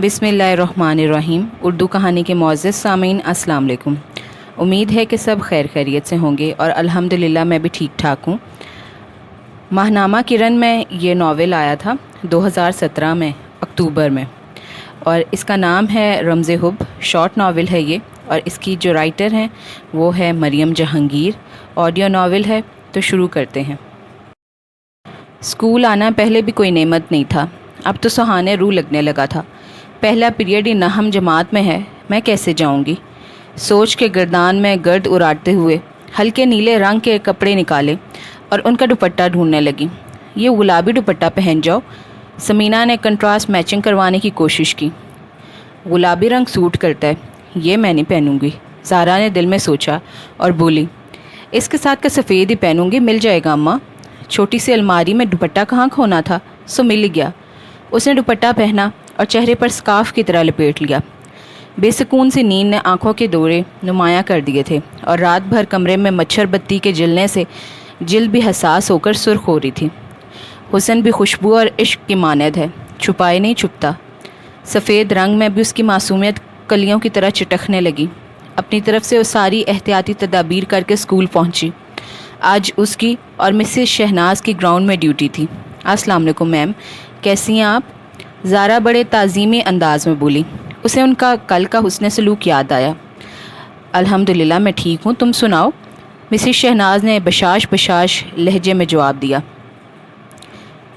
بسم اللہ الرحمن الرحیم۔ اردو کہانی کے معزز سامعین السلام علیکم۔ امید ہے کہ سب خیر خیریت سے ہوں گے اور الحمدللہ میں بھی ٹھیک ٹھاک ہوں۔ ماہنامہ کرن میں یہ ناول آیا تھا 2017 میں اکتوبر میں، اور اس کا نام ہے رمز حب۔ شارٹ ناول ہے یہ، اور اس کی جو رائٹر ہیں وہ ہے مریم جہانگیر۔ آڈیو ناول ہے، تو شروع کرتے ہیں۔ اسکول آنا پہلے بھی کوئی نعمت نہیں تھا، اب تو سہانے روح لگنے لگا تھا۔ پہلا پیریڈ ہی نہم جماعت میں ہے، میں کیسے جاؤں گی؟ سوچ کے گردان میں گرد اڑاتے ہوئے ہلکے نیلے رنگ کے کپڑے نکالے اور ان کا دوپٹہ ڈھونڈنے لگی۔ یہ گلابی دوپٹہ پہن جاؤ۔ سمینہ نے کنٹراسٹ میچنگ کروانے کی کوشش کی۔ گلابی رنگ سوٹ کرتا ہے، یہ میں نہیں پہنوں گی، زارا نے دل میں سوچا اور بولی۔ اس کے ساتھ کا سفید ہی پہنوں گی، مل جائے گا اماں۔ چھوٹی سی الماری میں دوپٹہ کہاں کھونا تھا، سو مل گیا۔ اس نے دوپٹہ پہنا اور چہرے پر سکارف کی طرح لپیٹ لیا۔ بے سکون سی نیند نے آنکھوں کے دورے نمایاں کر دیے تھے، اور رات بھر کمرے میں مچھر بتی کے جلنے سے جلد بھی حساس ہو کر سرخ ہو رہی تھی۔ حسن بھی خوشبو اور عشق کی مانند ہے، چھپائے نہیں چھپتا۔ سفید رنگ میں بھی اس کی معصومیت کلیوں کی طرح چٹکنے لگی۔ اپنی طرف سے وہ ساری احتیاطی تدابیر کر کے اسکول پہنچی۔ آج اس کی اور مسز شہناز کی گراؤنڈ میں ڈیوٹی تھی۔ السلام علیکم میم، کیسی ہیں آپ؟ زارا بڑے تعظیمی انداز میں بولی۔ اسے ان کا کل کا حسن سلوک یاد آیا۔ الحمدللہ میں ٹھیک ہوں، تم سناؤ؟ مسز شہناز نے بشاش لہجے میں جواب دیا۔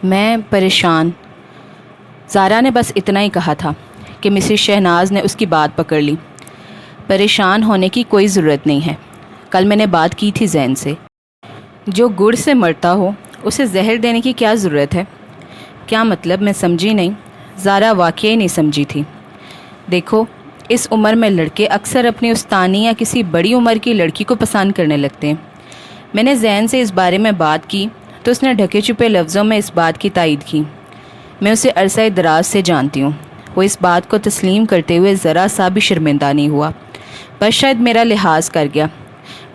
میں پریشان۔ زارا نے بس اتنا ہی کہا تھا کہ مسز شہناز نے اس کی بات پکڑ لی۔ پریشان ہونے کی کوئی ضرورت نہیں ہے، کل میں نے بات کی تھی زین سے۔ جو گڑ سے مرتا ہو اسے زہر دینے کی کیا ضرورت ہے؟ کیا مطلب؟ میں سمجھی نہیں۔ زارا واقعی نہیں سمجھی تھی۔ دیکھو، اس عمر میں لڑکے اکثر اپنی استانی یا کسی بڑی عمر کی لڑکی کو پسند کرنے لگتے ہیں۔ میں نے زین سے اس بارے میں بات کی تو اس نے ڈھکے چھپے لفظوں میں اس بات کی تائید کی۔ میں اسے عرصہ دراز سے جانتی ہوں۔ وہ اس بات کو تسلیم کرتے ہوئے ذرا سا بھی شرمندہ نہیں ہوا، بس شاید میرا لحاظ کر گیا،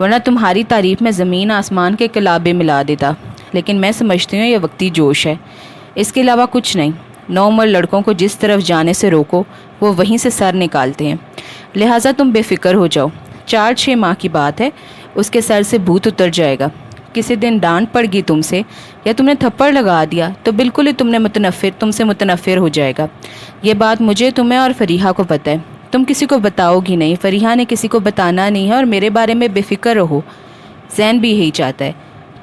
ورنہ تمہاری تعریف میں زمین آسمان کے کلابے ملا دیتا۔ لیکن میں سمجھتی ہوں یہ وقتی جوش ہے، اس کے علاوہ کچھ نہیں۔ نوعمر لڑکوں کو جس طرف جانے سے روکو وہ وہیں سے سر نکالتے ہیں، لہٰذا تم بے فکر ہو جاؤ۔ 4-6 ماہ کی بات ہے، اس کے سر سے بھوت اتر جائے گا۔ کسی دن ڈانٹ پڑ گئی تم سے یا تم نے تھپڑ لگا دیا تو بالکل ہی تم سے متنفر ہو جائے گا۔ یہ بات مجھے، تمہیں اور فریحہ کو پتہ ہے۔ تم کسی کو بتاؤ گی نہیں، فریحہ نے کسی کو بتانا نہیں ہے، اور میرے بارے میں بے فکر رہو۔ زین بھی یہی چاہتا ہے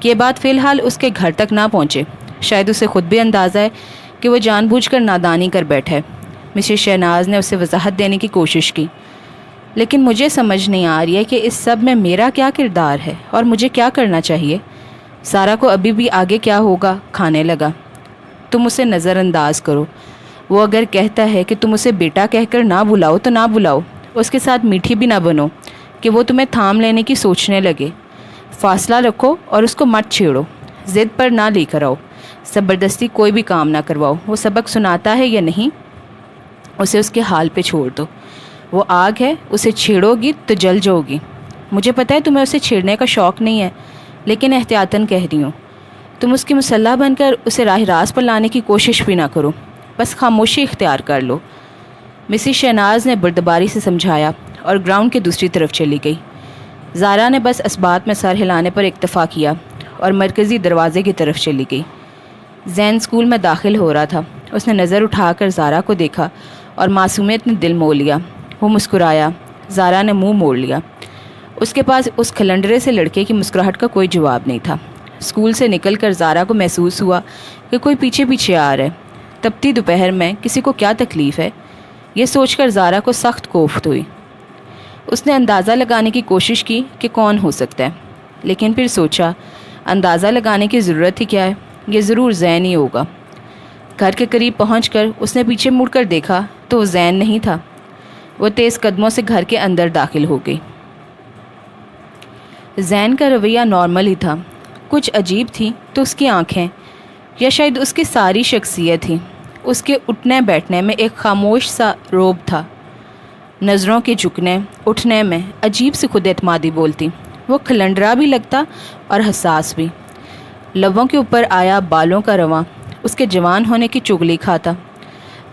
کہ یہ بات فی الحال اس کے گھر تک نہ پہنچے۔ شاید اسے خود بھی اندازہ ہے کہ وہ جان بوجھ کر نادانی کر بیٹھا ہے۔ مسز شہناز نے اسے وضاحت دینے کی کوشش کی، لیکن مجھے سمجھ نہیں آ رہی ہے کہ اس سب میں میرا کیا کردار ہے اور مجھے کیا کرنا چاہیے۔ سارا کو ابھی بھی آگے کیا ہوگا کھانے لگا۔ تم اسے نظر انداز کرو۔ وہ اگر کہتا ہے کہ تم اسے بیٹا کہہ کر نہ بلاؤ تو نہ بلاؤ، اس کے ساتھ میٹھی بھی نہ بنو کہ وہ تمہیں تھام لینے کی سوچنے لگے۔ فاصلہ رکھو اور اس کو مت چھیڑو، ضد پر نہ لے کر آؤ، زبردستی کوئی بھی کام نہ کرواؤ۔ وہ سبق سناتا ہے یا نہیں، اسے اس کے حال پہ چھوڑ دو۔ وہ آگ ہے، اسے چھیڑو گی تو جل جاؤ گی۔ مجھے پتہ ہے تمہیں اسے چھیڑنے کا شوق نہیں ہے، لیکن احتیاطاً کہہ رہی ہوں۔ تم اس کی مسلح بن کر اسے راہ راست پر لانے کی کوشش بھی نہ کرو، بس خاموشی اختیار کر لو۔ مسز شہناز نے بردباری سے سمجھایا اور گراؤنڈ کی دوسری طرف چلی گئی۔ زارا نے بس اسبات میں سر ہلانے پر اکتفا کیا اور مرکزی دروازے کی طرف چلی گئی۔ زین اسکول میں داخل ہو رہا تھا۔ اس نے نظر اٹھا کر زارا کو دیکھا اور معصومیت نے دل مول لیا۔ وہ مسکرایا۔ زارا نے منہ موڑ لیا۔ اس کے پاس اس کھلنڈرے سے لڑکے کی مسکراہٹ کا کوئی جواب نہیں تھا۔ اسکول سے نکل کر زارا کو محسوس ہوا کہ کوئی پیچھے پیچھے آ رہا ہے۔ تپتی دوپہر میں کسی کو کیا تکلیف ہے؟ یہ سوچ کر زارا کو سخت کوفت ہوئی۔ اس نے اندازہ لگانے کی کوشش کی کہ کون ہو سکتا ہے، لیکن پھر سوچا اندازہ لگانے کی ضرورت ہی کیا ہے، یہ ضرور زین ہی ہوگا۔ گھر کے قریب پہنچ کر اس نے پیچھے مڑ کر دیکھا تو وہ زین نہیں تھا۔ وہ تیز قدموں سے گھر کے اندر داخل ہو گئی۔ زین کا رویہ نارمل ہی تھا، کچھ عجیب تھی تو اس کی آنکھیں، یا شاید اس کی ساری شخصیت ہی۔ اس کے اٹھنے بیٹھنے میں ایک خاموش سا روب تھا، نظروں کے جھکنے اٹھنے میں عجیب سی خود اعتمادی بولتی۔ وہ کھلنڈرا بھی لگتا اور حساس بھی۔ لبوں کے اوپر آیا بالوں کا رواں اس کے جوان ہونے کی چغلی کھاتا۔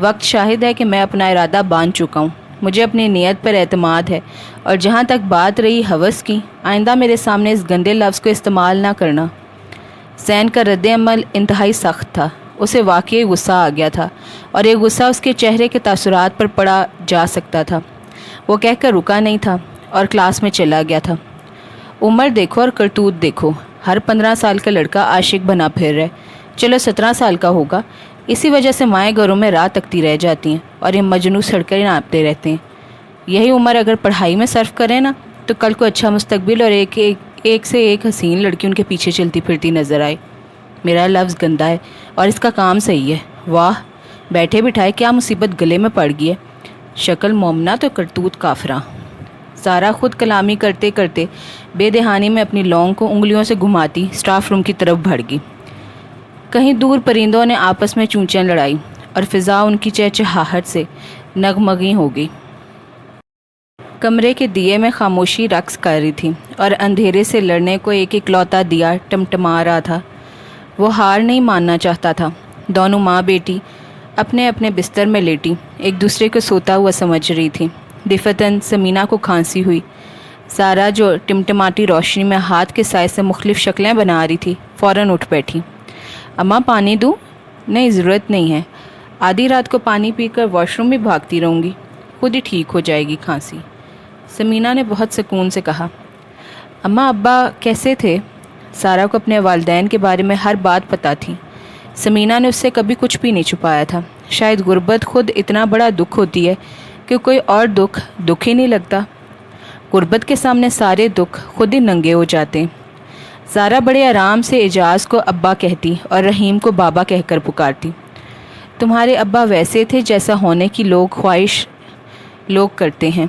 وقت شاہد ہے کہ میں اپنا ارادہ باندھ چکا ہوں، مجھے اپنی نیت پر اعتماد ہے، اور جہاں تک بات رہی ہوس کی، آئندہ میرے سامنے اس گندے لفظ کو استعمال نہ کرنا۔ زین کا رد عمل انتہائی سخت تھا، اسے واقعی غصہ آ گیا تھا، اور یہ غصہ اس کے چہرے کے تاثرات پر پڑا جا سکتا تھا۔ وہ کہہ کر رکا نہیں تھا اور کلاس میں چلا گیا تھا۔ عمر دیکھو اور کرتوت دیکھو، ہر 15 سال کا لڑکا عاشق بنا پھر رہا ہے، چلو 17 سال کا ہوگا۔ اسی وجہ سے مائیں گھروں میں راہ تکتی رہ جاتی ہیں اور یہ مجنوں سڑکیں ناپتے رہتے ہیں۔ یہی عمر اگر پڑھائی میں صرف کرے نا تو کل کو اچھا مستقبل اور ایک سے ایک حسین لڑکی ان کے پیچھے چلتی پھرتی نظر آئے۔ میرا لفظ گندا ہے اور اس کا کام صحیح ہے۔ واہ، بیٹھے بٹھائے کیا مصیبت گلے میں پڑ گئی ہے، شکل مومنہ تو کرتوت کافراں۔ زارا خود کلامی کرتے کرتے بے دہانی میں اپنی لونگ کو انگلیوں سے گھماتی سٹاف روم کی طرف بڑھ گئی۔ کہیں دور پرندوں نے آپس میں چونچیں لڑائی اور فضا ان کی چہچہاہٹ سے نغمگی ہو گئی۔ کمرے کے دیے میں خاموشی رقص کر رہی تھی اور اندھیرے سے لڑنے کو ایک اکلوتا دیا ٹمٹما رہا تھا۔ وہ ہار نہیں ماننا چاہتا تھا۔ دونوں ماں بیٹی اپنے اپنے بستر میں لیٹی ایک دوسرے کو سوتا ہوا سمجھ رہی تھی۔ دفتن سمینہ کو کھانسی ہوئی۔ زارا جو ٹمٹماتی روشنی میں ہاتھ کے سائے سے مختلف شکلیں بنا رہی تھی فوراً اٹھ بیٹھی۔ اماں پانی دوں؟ نہیں، ضرورت نہیں ہے، آدھی رات کو پانی پی کر واش روم بھی بھاگتی رہوں گی، خود ہی ٹھیک ہو جائے گی کھانسی، سمینہ نے بہت سکون سے کہا۔ اماں ابا کیسے تھے؟ زارا کو اپنے والدین کے بارے میں ہر بات پتہ تھی۔ سمینہ نے اس سے کبھی کچھ بھی نہیں چھپایا تھا۔ شاید غربت خود اتنا بڑا دکھ ہوتی ہے کہ کوئی اور دکھ ہی نہیں لگتا۔ غربت کے سامنے سارے دکھ خود ہی ننگے ہو جاتے ہیں۔ زارا بڑے آرام سے اعجاز کو ابا کہتی اور رحیم کو بابا کہہ کر پکارتی۔ تمہارے ابا ویسے تھے جیسا ہونے کی خواہش لوگ کرتے ہیں،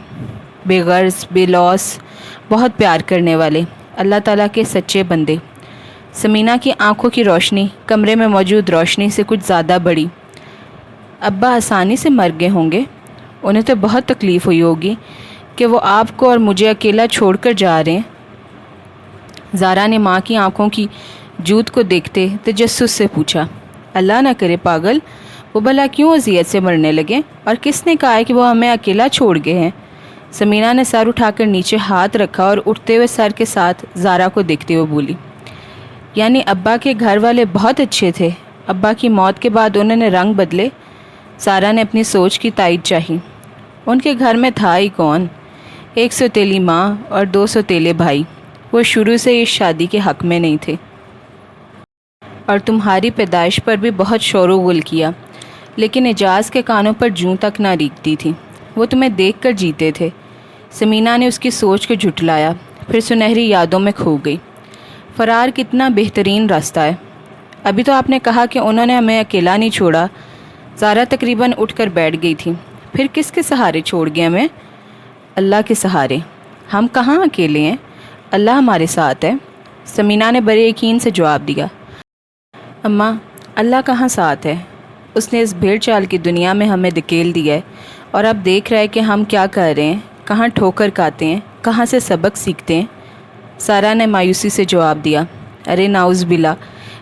بے غرض، بے لوث، بہت پیار کرنے والے، اللہ تعالیٰ کے سچے بندے۔ سمینہ کی آنکھوں کی روشنی کمرے میں موجود روشنی سے کچھ زیادہ بڑھی۔ ابا آسانی سے مر گئے ہوں گے، انہیں تو بہت تکلیف ہوئی ہوگی کہ وہ آپ کو اور مجھے اکیلا چھوڑ کر جا رہے ہیں۔ زارا نے ماں کی آنکھوں کی جوت کو دیکھتے تجسس سے پوچھا۔ اللہ نہ کرے پاگل، وہ بھلا کیوں اذیت سے مرنے لگے، اور کس نے کہا ہے کہ وہ ہمیں اکیلا چھوڑ گئے ہیں؟ سمینہ نے سر اٹھا کر نیچے ہاتھ رکھا اور اٹھتے ہوئے سر کے ساتھ زارا کو دیکھتے ہوئے بولی، یعنی ابا کے گھر والے بہت اچھے تھے، ابا کی موت کے بعد انہوں نے رنگ بدلے؟ زارا نے اپنی سوچ کی تائید چاہی۔ ان کے گھر میں تھا ہی کون، 1 سوتیلی ماں اور 2 سوتیلے بھائی، وہ شروع سے اس شادی کے حق میں نہیں تھے، اور تمہاری پیدائش پر بھی بہت شور و غل کیا، لیکن اعجاز کے کانوں پر جوں تک نہ ریگتی تھی، وہ تمہیں دیکھ کر جیتے تھے۔ سمینہ نے اس کی سوچ کو جھٹلایا، پھر سنہری یادوں میں کھو گئی۔ فرار کتنا بہترین راستہ ہے، ابھی تو آپ نے کہا کہ انہوں نے ہمیں اکیلا نہیں چھوڑا۔ زارا تقریباً اٹھ کر بیٹھ گئی تھی۔ پھر کس کے سہارے چھوڑ گئے ہمیں؟ اللہ کے سہارے، ہم کہاں اکیلے ہیں، اللہ ہمارے ساتھ ہے، سمینہ نے بڑے یقین سے جواب دیا۔ اماں، اللہ کہاں ساتھ ہے، اس نے اس بھیڑ چال کی دنیا میں ہمیں دھکیل دیا ہے، اور اب دیکھ رہا ہے کہ ہم کیا کر رہے ہیں، کہاں ٹھوکر کھاتے ہیں، کہاں سے سبق سیکھتے ہیں۔ سارا نے مایوسی سے جواب دیا، ارے ناؤز باللہ،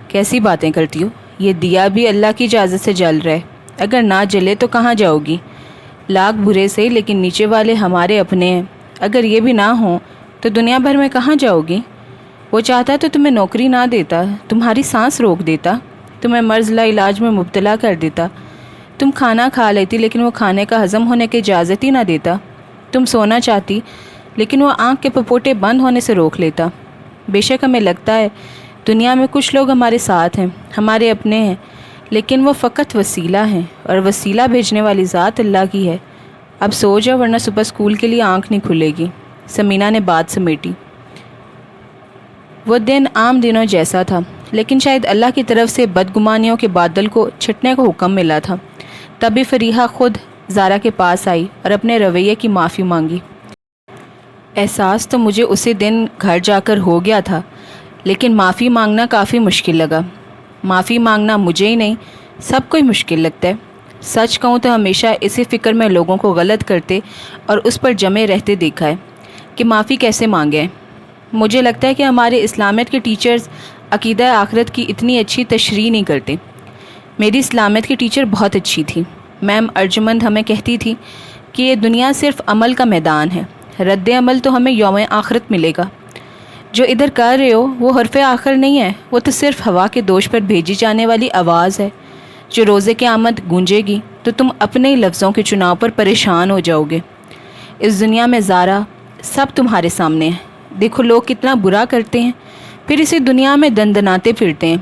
کیسی باتیں کرتی ہو، یہ دیا بھی اللہ کی اجازت سے جل رہا ہے، اگر نہ جلے تو کہاں جاؤ گی؟ لاکھ برے سے لیکن نیچے والے ہمارے اپنے ہیں، اگر یہ بھی نہ ہوں تو دنیا بھر میں کہاں جاؤ گی؟ وہ چاہتا تو تمہیں نوکری نہ دیتا، تمہاری سانس روک دیتا، تمہیں مرض لا علاج میں مبتلا کر دیتا، تم کھانا کھا لیتی لیکن وہ کھانے کا ہضم ہونے کی اجازت ہی نہ دیتا، تم سونا چاہتی لیکن وہ آنکھ کے پپوٹے بند ہونے سے روک لیتا۔ بے شک ہمیں لگتا ہے دنیا میں کچھ لوگ ہمارے ساتھ ہیں، ہمارے اپنے ہیں، لیکن وہ فقط وسیلہ ہیں، اور وسیلہ بھیجنے والی ذات اللہ کی ہے۔ اب سو جاؤ ورنہ صبح اسکول کے لیے آنکھ نہیں کھلے گی۔ سمینہ نے بات سمیٹی۔ وہ دن عام دنوں جیسا تھا، لیکن شاید اللہ کی طرف سے بدگمانیوں کے بادل کو چھٹنے کا حکم ملا تھا۔ تبھی فریحہ خود زارا کے پاس آئی اور اپنے رویے کی معافی مانگی۔ احساس تو مجھے اسی دن گھر جا کر ہو گیا تھا، لیکن معافی مانگنا کافی مشکل لگا۔ معافی مانگنا مجھے ہی نہیں، سب کو ہی مشکل لگتا ہے۔ سچ کہوں تو ہمیشہ اسی فکر میں لوگوں کو غلط کرتے اور اس پر جمے رہتے دیکھا ہے کہ معافی کیسے مانگیں۔ مجھے لگتا ہے کہ ہمارے اسلامیت کے ٹیچرز عقیدہ آخرت کی اتنی اچھی تشریح نہیں کرتے۔ میری اسلامیت کی ٹیچر بہت اچھی تھی، میم ارجمند ہمیں کہتی تھی کہ یہ دنیا صرف عمل کا میدان ہے، رد عمل تو ہمیں یوم آخرت ملے گا۔ جو ادھر کر رہے ہو وہ حرف آخر نہیں ہے، وہ تو صرف ہوا کے دوش پر بھیجی جانے والی آواز ہے۔ جو روزے قیامت گونجے گی تو تم اپنے ہی لفظوں کے چناؤ پر پریشان ہو جاؤ گے۔ اس دنیا میں زارا سب تمہارے سامنے ہے، دیکھو لوگ کتنا برا کرتے ہیں، پھر اسی دنیا میں دندناتے پھرتے ہیں۔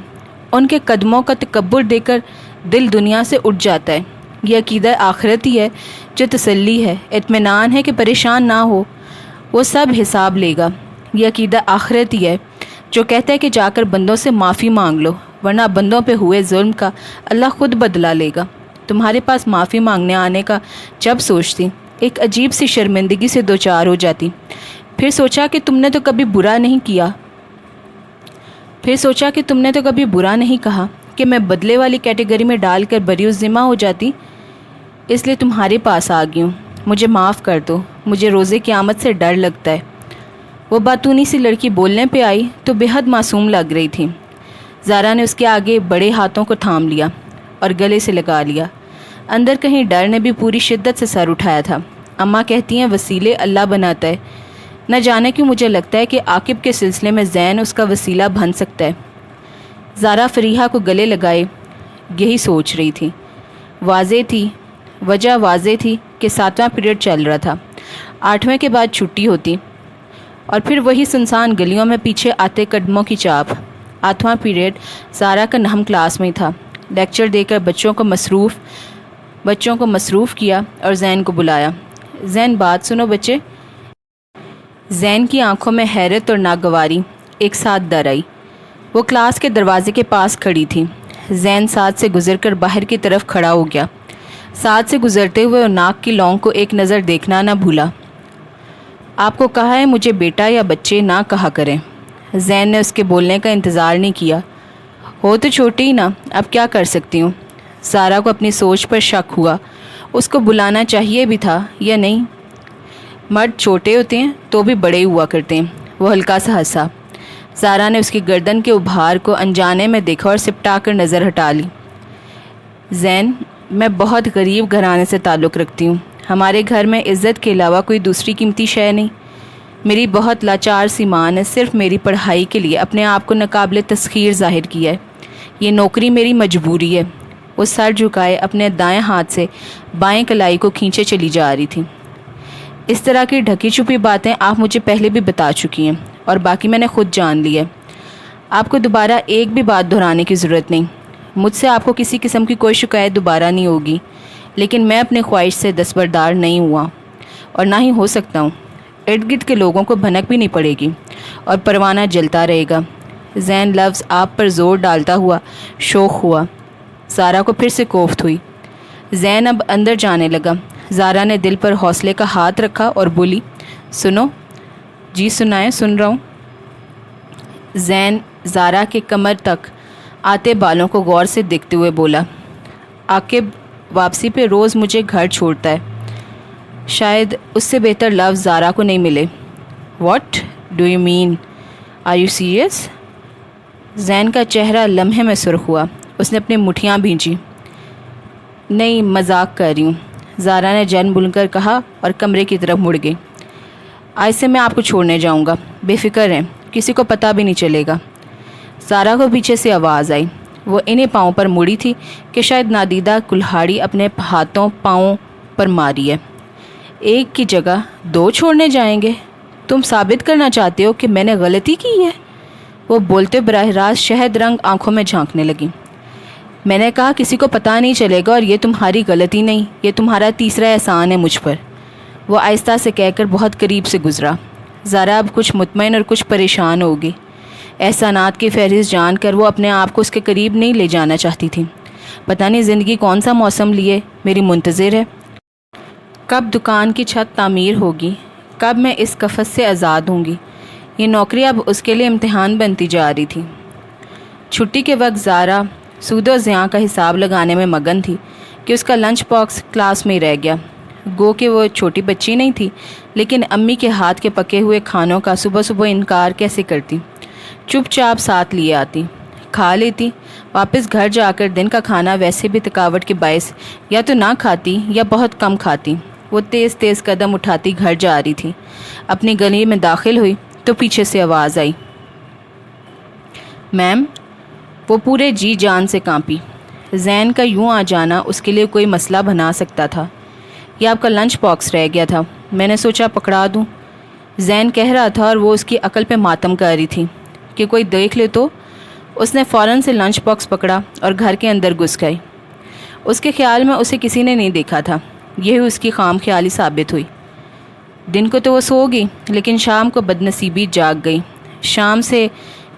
ان کے قدموں کا تکبر دے کر دل دنیا سے اٹھ جاتا ہے۔ یہ عقیدہ آخرت ہی ہے جو تسلی ہے، اطمینان ہے کہ پریشان نہ ہو، وہ سب حساب لے گا۔ یہ عقیدہ آخرت ہی ہے جو کہتا ہے کہ جا کر بندوں سے معافی مانگ لو، ورنہ بندوں پہ ہوئے ظلم کا اللہ خود بدلہ لے گا۔ تمہارے پاس معافی مانگنے آنے کا جب سوچتی، ایک عجیب سی شرمندگی سے دوچار ہو جاتی۔ پھر سوچا کہ تم نے تو کبھی برا نہیں کہا کہ میں بدلے والی کیٹیگری میں ڈال کر بری ذمہ ہو جاتی، اس لیے تمہارے پاس آ گئی ہوں۔ مجھے معاف کر دو، مجھے روزے قیامت سے ڈر لگتا ہے۔ وہ باتونی سی لڑکی بولنے پہ آئی تو بے حد معصوم لگ رہی تھی۔ زارا نے اس کے آگے بڑے ہاتھوں کو تھام لیا اور گلے سے لگا لیا۔ اندر کہیں ڈر نے بھی پوری شدت سے سر اٹھایا تھا۔ اماں کہتی ہیں وسیلے اللہ بناتا ہے، نہ جانے کیوں مجھے لگتا ہے کہ عاقب کے سلسلے میں زین اس کا وسیلہ بن سکتا ہے۔ زارا فریحہ کو گلے لگائے یہی سوچ رہی تھی۔ وجہ واضح تھی کہ 7واں پیریڈ چل رہا تھا۔ 8ویں کے بعد چھٹی ہوتی اور پھر وہی سنسان گلیوں میں پیچھے آتے قدموں کی چاپ۔ 8واں پیریڈ زارا کا نہم کلاس میں تھا۔ لیکچر دے کر بچوں کو مصروف کیا اور زین کو بلایا۔ زین بات سنو بچے۔ زین کی آنکھوں میں حیرت اور ناگواری ایک ساتھ در آئی۔ وہ کلاس کے دروازے کے پاس کھڑی تھی۔ زین ساتھ سے گزر کر باہر کی طرف کھڑا ہو گیا۔ ساتھ سے گزرتے ہوئے وہ ناک کی لونگ کو ایک نظر دیکھنا نہ بھولا۔ آپ کو کہا ہے مجھے بیٹا یا بچے نہ کہا کریں۔ زین نے اس کے بولنے کا انتظار نہیں کیا۔ ہو تو چھوٹی ہی نا، اب کیا کر سکتی ہوں۔ زارا کو اپنی سوچ پر شک ہوا، اس کو بلانا چاہیے بھی تھا یا نہیں۔ مرد چھوٹے ہوتے ہیں تو بھی بڑے ہوا کرتے ہیں۔ وہ ہلکا سا ہنسا۔ زارا نے اس کی گردن کے ابھار کو انجانے میں دیکھا اور سپٹا کر نظر ہٹا لی۔ زین، میں بہت غریب گھرانے سے تعلق رکھتی ہوں۔ ہمارے گھر میں عزت کے علاوہ کوئی دوسری قیمتی شے نہیں۔ میری بہت لاچار سی ماں نے صرف میری پڑھائی کے لیے اپنے آپ کو ناقابل تسخیر ظاہر کیا ہے۔ یہ نوکری میری مجبوری ہے۔ وہ سر جھکائے اپنے دائیں ہاتھ سے بائیں کلائی کو کھینچے چلی جا رہی تھی۔ اس طرح کی ڈھکی چھپی باتیں آپ مجھے پہلے بھی بتا چکی ہیں اور باقی میں نے خود جان لی ہے۔ آپ کو دوبارہ ایک بھی بات دہرانے کی ضرورت نہیں۔ مجھ سے آپ کو کسی قسم کی کوئی شکایت دوبارہ نہیں ہوگی، لیکن میں اپنی خواہش سے دستبردار نہیں ہوا اور نہ ہی ہو سکتا ہوں۔ ارد گرد کے لوگوں کو بھنک بھی نہیں پڑے گی اور پروانہ جلتا رہے گا۔ زین لفظ آپ پر زور ڈالتا ہوا شوخ ہوا۔ زارا کو پھر سے کوفت ہوئی۔ زین اب اندر جانے لگا۔ زارا نے دل پر حوصلے کا ہاتھ رکھا اور بولی، سنو۔ جی سنائیں، سن رہا ہوں۔ زین زارا کے کمر تک آتے بالوں کو غور سے دیکھتے ہوئے بولا، عاقب واپسی پہ روز مجھے گھر چھوڑتا ہے۔ شاید اس سے بہتر لفظ زارا کو نہیں ملے۔ What do you mean? Are you serious? Zain کا چہرہ لمحے میں سرخ ہوا۔ اس نے اپنی مٹھیاں بھینچی۔ نہیں، مذاق کر رہی ہوں، زارا نے جن بن کر کہا اور کمرے کی طرف مڑ گئی۔ آج سے میں آپ کو چھوڑنے جاؤں گا، بے فکر رہیں، کسی کو پتہ بھی نہیں چلے گا۔ زارا کو پیچھے سے آواز آئی۔ وہ انہیں پاؤں پر مڑی تھی کہ شاید نادیدہ کلہاڑی اپنے ہاتھوں پاؤں پر ماری ہے۔ ایک کی جگہ 2 چھوڑنے جائیں گے؟ تم ثابت کرنا چاہتے ہو کہ میں نے غلطی کی ہے؟ وہ بولتے براہ راست شہد رنگ آنکھوں میں جھانکنے لگی۔ میں نے کہا کسی کو پتہ نہیں چلے گا اور یہ تمہاری غلطی نہیں، یہ تمہارا تیسرا احسان ہے مجھ پر۔ وہ آہستہ سے کہہ کر بہت قریب سے گزرا۔ زارا اب کچھ مطمئن اور کچھ پریشان ہوگی۔ احسانات کی فہرست جان کر وہ اپنے آپ کو اس کے قریب نہیں لے جانا چاہتی تھی۔ پتہ نہیں زندگی کون سا موسم لیے میری منتظر ہے۔ کب دکان کی چھت تعمیر ہوگی، کب میں اس قفس سے آزاد ہوں گی۔ یہ نوکری اب اس کے لیے امتحان بنتی جا رہی تھی۔ چھٹی کے وقت زارا سود و زیاں کا حساب لگانے میں مگن تھی کہ اس کا لنچ باکس کلاس میں ہی رہ گیا۔ گو کہ وہ چھوٹی بچی نہیں تھی، لیکن امی کے ہاتھ کے پکے ہوئے کھانوں کا صبح صبح انکار کیسے کرتی۔ چپ چاپ ساتھ لیے آتی، کھا لیتی، واپس گھر جا کر دن کا کھانا ویسے بھی تھکاوٹ کے باعث یا تو نہ کھاتی یا بہت کم کھاتی۔ وہ تیز تیز قدم اٹھاتی گھر جا رہی تھی۔ اپنی گلی میں داخل ہوئی تو پیچھے سے آواز آئی، میم۔ وہ پورے جی جان سے کانپی۔ زین کا یوں آ جانا اس کے لیے کوئی مسئلہ بنا سکتا تھا۔ یہ آپ کا لنچ باکس رہ گیا تھا، میں نے سوچا پکڑا دوں، زین کہہ رہا تھا، اور وہ اس کی عقل پہ ماتم کر رہی تھی کہ کوئی دیکھ لے تو۔ اس نے فوراً سے لنچ باکس پکڑا اور گھر کے اندر گھس گئی۔ اس کے خیال میں اسے کسی نے نہیں دیکھا تھا، یہی اس کی خام خیالی ثابت ہوئی۔ دن کو تو وہ سو گئی، لیکن شام کو بدنصیبی جاگ گئی۔ شام سے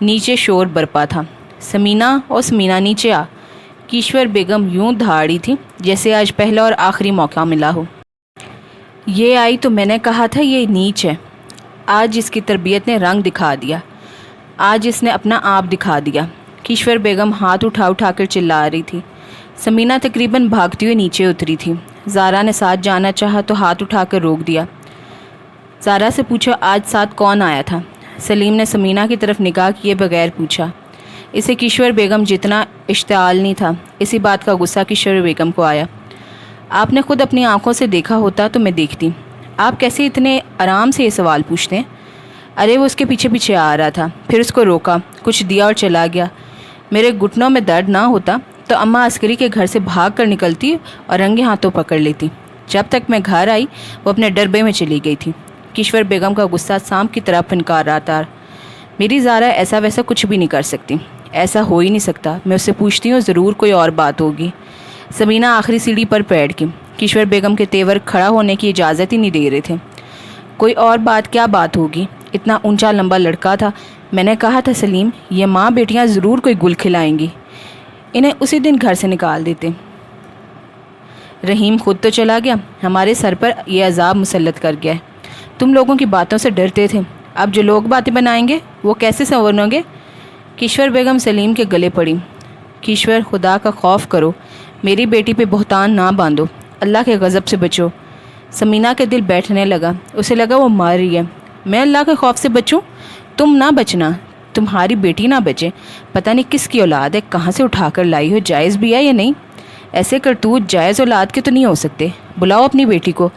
نیچے شور برپا تھا، سمینہ اور سمینہ نیچے آ۔ کیشور بیگم یوں دھاڑی تھی جیسے آج پہلا اور آخری موقع ملا ہو۔ یہ آئی تو میں نے کہا تھا یہ نیچ ہے۔ آج اس کی تربیت نے رنگ دکھا دیا، آج اس نے اپنا آپ دکھا دیا۔ کیشور بیگم ہاتھ اٹھا اٹھا کر چلا رہی تھی۔ سمینہ تقریباً بھاگتی ہوئی نیچے اتری تھی۔ زارا نے ساتھ جانا چاہا تو ہاتھ اٹھا کر روک دیا۔ زارا سے پوچھا، آج ساتھ کون آیا تھا؟ سلیم نے سمینہ کی طرف نگاہ کیے بغیر پوچھا۔ اسے کیشور بیگم جتنا اشتعال نہیں تھا، اسی بات کا غصہ کیشور بیگم کو آیا۔ آپ نے خود اپنی آنکھوں سے دیکھا ہوتا تو میں دیکھتی، آپ کیسے اتنے آرام سے یہ سوال پوچھتے ہیں؟ ارے وہ اس کے پیچھے پیچھے آ رہا تھا، پھر اس کو روکا، کچھ دیا اور چلا گیا۔ میرے گھٹنوں میں درد نہ ہوتا تو اماں عسکری کے گھر سے بھاگ کر نکلتی اور رنگے ہاتھوں پکڑ لیتی۔ جب تک میں گھر آئی وہ اپنے ڈربے میں چلی گئی تھی۔ کیشور بیگم کا غصہ سانپ کی طرح پھنکار رہا تھا۔ میری زارا ایسا ویسا کچھ بھی نہیں کر سکتی، ایسا ہو ہی نہیں سکتا۔ میں اس سے پوچھتی ہوں، ضرور کوئی اور بات ہوگی۔ سمینہ آخری سیڑھی پر بیٹھ گئی۔ کیشور بیگم کے تیور کھڑا ہونے کی اجازت ہی نہیں دے رہے تھے۔ کوئی اور بات؟ کیا بات ہوگی؟ اتنا اونچا لمبا لڑکا تھا۔ میں نے کہا تھا سلیم، یہ ماں بیٹیاں ضرور کوئی گل کھلائیں گی، انہیں اسی دن گھر سے نکال دیتے۔ رحیم خود تو چلا گیا، ہمارے سر پر یہ عذاب مسلط کر گیا ہے۔ تم لوگوں کی باتوں سے ڈرتے تھے، اب جو لوگ باتیں بنائیں گے وہ کیسے سنوریں گے؟ کیشور بیگم سلیم کے گلے پڑی۔ کیشور، خدا کا خوف کرو، میری بیٹی پہ بہتان نہ باندھو، اللہ کے غضب سے بچو۔ سمینہ کے دل بیٹھنے لگا، اسے لگا وہ مار رہی ہے۔ میں اللہ کے خوف سے بچوں؟ تم نہ بچنا، تمہاری بیٹی نہ بچے۔ پتہ نہیں کس کی اولاد ہے، کہاں سے اٹھا کر لائی ہو، جائز بھی ہے یا نہیں؟ ایسے کرتوت جائز اولاد کے تو نہیں ہو سکتے۔ بلاؤ اپنی بیٹی کو،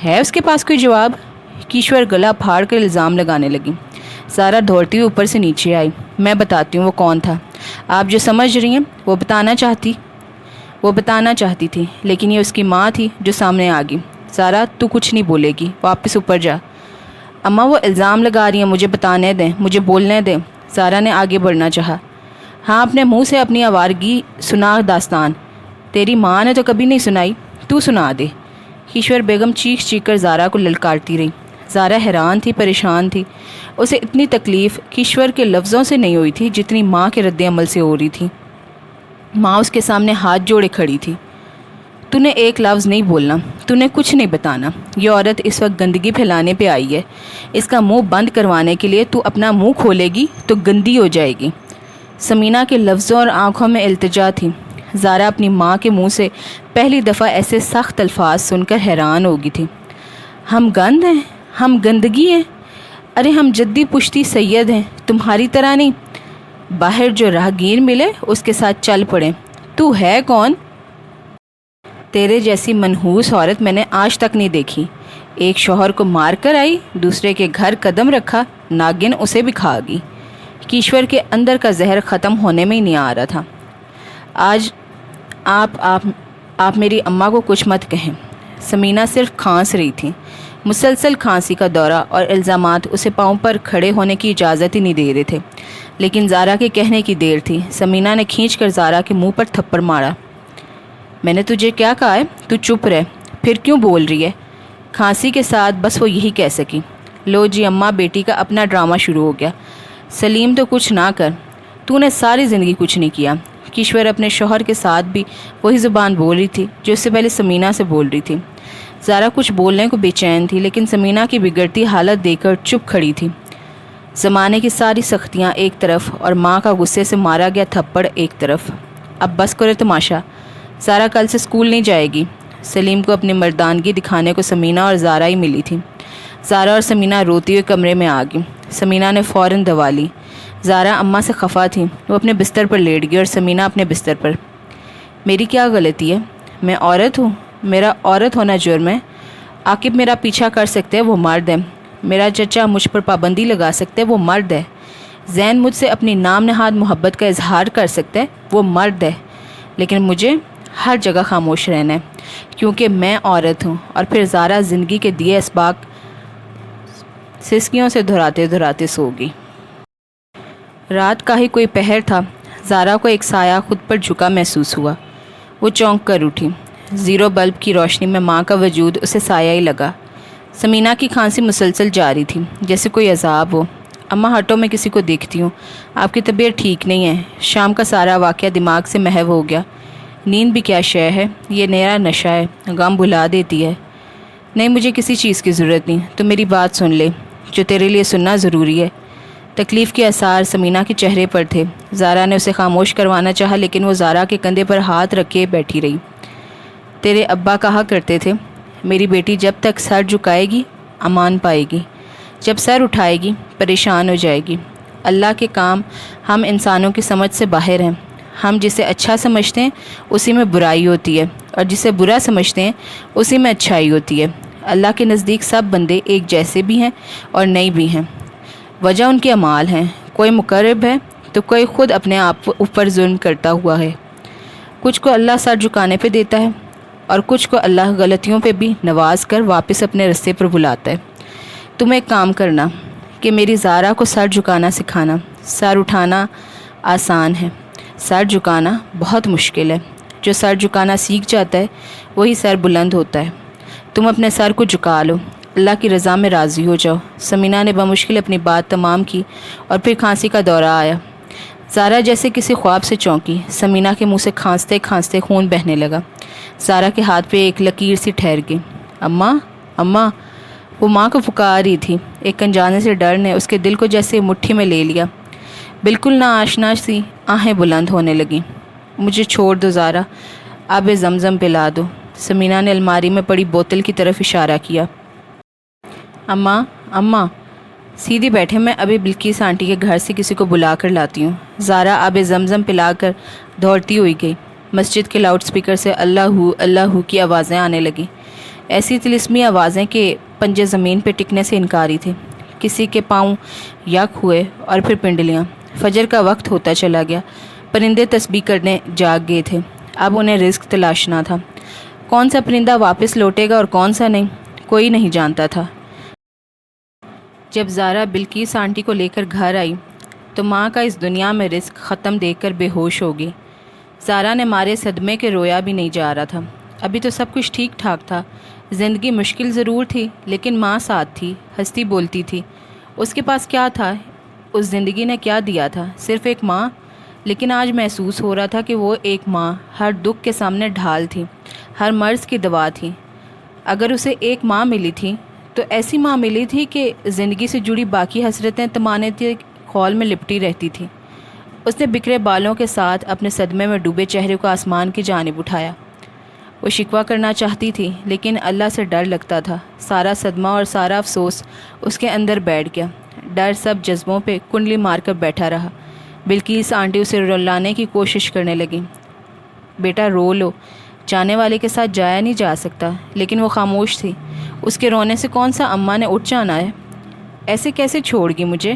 ہے اس کے پاس کوئی جواب؟ کیشور گلا پھاڑ کر الزام لگانے لگی۔ زارا دوڑتی ہوئی اوپر سے نیچے آئی۔ میں بتاتی ہوں وہ کون تھا۔ آپ جو سمجھ رہی ہیں وہ بتانا چاہتی تھی، لیکن یہ اس کی ماں تھی جو سامنے آ گئی۔ زارا، تو کچھ نہیں بولے گی، واپس اوپر جا۔ اماں وہ الزام لگا رہی ہیں، مجھے بتانے دیں، مجھے بولنے دیں۔ زارا نے آگے بڑھنا چاہا۔ ہاں، اپنے منہ سے اپنی آوارگی سنا داستان، تیری ماں نے تو کبھی نہیں سنائی، تو سنا دے۔ کیشور بیگم چیخ چیخ کر زارا کو للکارتی رہی۔ زارا حیران تھی، پریشان تھی۔ اسے اتنی تکلیف کیشور کے لفظوں سے نہیں ہوئی تھی جتنی ماں کے رد عمل سے ہو رہی تھی۔ ماں اس کے سامنے ہاتھ جوڑے کھڑی تھی۔ تو نے ایک لفظ نہیں بولنا، تو نے کچھ نہیں بتانا۔ یہ عورت اس وقت گندگی پھیلانے پہ آئی ہے، اس کا منہ بند کروانے کے لیے تو اپنا منہ کھولے گی تو گندی ہو جائے گی۔ سمینہ کے لفظوں اور آنکھوں میں التجا تھی۔ زارا اپنی ماں کے منہ سے پہلی دفعہ ایسے سخت الفاظ سن کر حیران ہو گئی تھی۔ ہم گند ہیں، ہم گندگی ہیں؟ ارے ہم جدی پشتی سید ہیں، تمہاری طرح نہیں۔ باہر جو راہگیر ملے اس کے ساتھ چل پڑے۔ تو ہے کون؟ تیرے جیسی منحوس عورت میں نے آج تک نہیں دیکھی۔ ایک شوہر کو مار کر آئی، دوسرے کے گھر قدم رکھا، ناگن اسے بھی کھا گئی۔ کیشور کے اندر کا زہر ختم ہونے میں ہی نہیں آ رہا تھا۔ آج آپ میری اماں کو کچھ مت کہیں۔ سمینہ صرف کھانس رہی تھی، مسلسل کھانسی کا دورہ اور الزامات اسے پاؤں پر کھڑے ہونے کی اجازت ہی نہیں دے رہے تھے، لیکن زارا کے کہنے کی دیر تھی۔ سمینہ نے کھینچ کر زارا کے منہ پر تھپڑ مارا۔ میں نے تجھے کیا کہا ہے؟ تو چپ رہ، پھر کیوں بول رہی ہے؟ کھانسی کے ساتھ بس وہ یہی کہہ سکی۔ لو جی اماں، بیٹی کا اپنا ڈرامہ شروع ہو گیا۔ سلیم تو کچھ نہ کر، تو نے ساری زندگی کچھ نہیں کیا۔ کیشور اپنے شوہر کے ساتھ بھی وہی زبان بول رہی تھی جو اس سے پہلے سمینہ سے بول رہی تھی۔ زارا کچھ بولنے کو بے چین تھی، لیکن سمینہ کی بگڑتی حالت دیکھ کر چپ کھڑی تھی۔ زمانے کی ساری سختیاں ایک طرف اور ماں کا غصے سے مارا گیا تھپڑ ایک طرف۔ اب بس کرے تماشا، زارا کل سے اسکول نہیں جائے گی۔ سلیم کو اپنی مردانگی دکھانے کو سمینہ اور زارا ہی ملی تھی۔ زارا اور سمینہ روتی ہوئے کمرے میں آ گئی۔ سمینہ نے فوراً دوا لی۔ زارا اماں سے خفا تھی. وہ اپنے بستر پر لیٹ گئی اور سمینہ اپنے بستر پر. میری کیا غلطی ہے؟ میں عورت ہوں. میرا عورت ہونا جرم ہے. عاقب میرا پیچھا کر سکتے ہیں، وہ مرد ہے. میرا چچا مجھ پر پابندی لگا سکتے ہیں، وہ مرد ہے. زین مجھ سے اپنی نام نہاد محبت کا اظہار کر سکتا ہے، وہ مرد ہے. لیکن مجھے ہر جگہ خاموش رہنا ہے کیونکہ میں عورت ہوں. اور پھر زارا زندگی کے دیے اسباق سسکیوں سے دھراتے دھراتے سو گئی. رات کا ہی کوئی پہر تھا. زارا کو ایک سایہ خود پر جھکا محسوس ہوا. وہ چونک کر اٹھی. زیرو بلب کی روشنی میں ماں کا وجود اسے سایہ ہی لگا. سمینہ کی کھانسی مسلسل جاری تھی، جیسے کوئی عذاب ہو. اماں ہٹو، میں کسی کو دیکھتی ہوں. آپ کی طبیعت ٹھیک نہیں ہے. شام کا سارا واقعہ دماغ سے محو ہو گیا. نیند بھی کیا شے ہے، یہ نیا نشہ ہے، غم بھلا دیتی ہے. نہیں، مجھے کسی چیز کی ضرورت نہیں. تو میری بات سن لے، جو تیرے لیے سننا ضروری ہے. تکلیف کے آثار سمینہ کے چہرے پر تھے. زارا نے اسے خاموش کروانا چاہا لیکن وہ زارا کے کندھے پر ہاتھ رکھے بیٹھی رہی. تیرے ابا کہا کرتے تھے، میری بیٹی جب تک سر جھکائے گی امان پائے گی، جب سر اٹھائے گی پریشان ہو جائے گی. اللہ کے کام ہم انسانوں کی سمجھ سے باہر ہیں. ہم جسے اچھا سمجھتے ہیں اسی میں برائی ہوتی ہے، اور جسے برا سمجھتے ہیں اسی میں اچھائی ہوتی ہے. اللہ کے نزدیک سب بندے ایک جیسے بھی ہیں اور نہیں بھی ہیں. وجہ ان کے اعمال ہیں. کوئی مقرب ہے تو کوئی خود اپنے آپ اوپر ظلم کرتا ہوا ہے. کچھ کو اللہ سر جھکانے پہ دیتا ہے اور کچھ کو اللہ غلطیوں پہ بھی نواز کر واپس اپنے رستے پر بلاتا ہے. تم ایک کام کرنا کہ میری زارا کو سر جھکانا سکھانا. سر اٹھانا آسان ہے، سر جھکانا بہت مشکل ہے. جو سر جھکانا سیکھ جاتا ہے وہی سر بلند ہوتا ہے. تم اپنے سر کو جھکا لو، اللہ کی رضا میں راضی ہو جاؤ. سمینہ نے بمشکل اپنی بات تمام کی اور پھر کھانسی کا دورہ آیا. زارا جیسے کسی خواب سے چونکی. سمینہ کے منہ سے کھانستے کھانستے خون بہنے لگا. زارا کے ہاتھ پہ ایک لکیر سی ٹھہر گئی. اماں، اماں. وہ ماں کو پکار رہی تھی. ایک انجانے سے ڈر نے اس کے دل کو جیسے مٹھی میں لے لیا. بالکل ناآشنا سی آہیں بلند ہونے لگیں. مجھے چھوڑ دو زارا، آب زمزم پلا دو. سمینہ نے الماری میں پڑی بوتل کی طرف اشارہ کیا. اماں، اماں. سیدھی بیٹھے، میں ابھی بلقیس آنٹی کے گھر سے کسی کو بلا کر لاتی ہوں. زارا آب زمزم پلا کر دوڑتی ہوئی گئی. مسجد کے لاؤڈ سپیکر سے اللہ کی آوازیں آنے لگیں. ایسی طلسمی آوازیں کہ پنجے زمین پہ ٹکنے سے انکاری تھے. کسی کے پاؤں یک ہوئے اور پھر پنڈلیاں. فجر کا وقت ہوتا چلا گیا. پرندے تسبیح کرنے جاگ گئے تھے. اب انہیں رزق تلاشنا تھا. کون سا پرندہ واپس لوٹے گا اور کون سا نہیں، کوئی نہیں جانتا تھا. جب زارا بلقیس آنٹی کو لے کر گھر آئی تو ماں کا اس دنیا میں رزق ختم دیکھ کر بے ہوش ہو گئی. زارا نے مارے صدمے کے رویا بھی نہیں جا رہا تھا. ابھی تو سب کچھ ٹھیک ٹھاک تھا. زندگی مشکل ضرور تھی لیکن ماں ساتھ تھی، ہنستی بولتی تھی. اس کے پاس کیا تھا؟ اس زندگی نے کیا دیا تھا؟ صرف ایک ماں. لیکن آج محسوس ہو رہا تھا کہ وہ ایک ماں ہر دکھ کے سامنے ڈھال تھی، ہر مرض کی دوا تھی. اگر اسے ایک ماں ملی تھی تو ایسی ماں ملی تھی کہ زندگی سے جڑی باقی حسرتیں تمانیتی خول میں لپٹی رہتی تھی. اس نے بکھرے بالوں کے ساتھ اپنے صدمے میں ڈوبے چہرے کو آسمان کی جانب اٹھایا. وہ شکوہ کرنا چاہتی تھی لیکن اللہ سے ڈر لگتا تھا. سارا صدمہ اور سارا افسوس اس کے اندر بیٹھ گیا. ڈر سب جذبوں پہ کنڈلی مار کر بیٹھا رہا. بلقیس آنٹی اسے رلانے کی کوشش کرنے لگیں. بیٹا رو لو، جانے والے کے ساتھ جایا نہیں جا سکتا. لیکن وہ خاموش تھی. اس کے رونے سے کون سا اماں نے اٹھ جانا ہے؟ ایسے کیسے چھوڑ گئی مجھے؟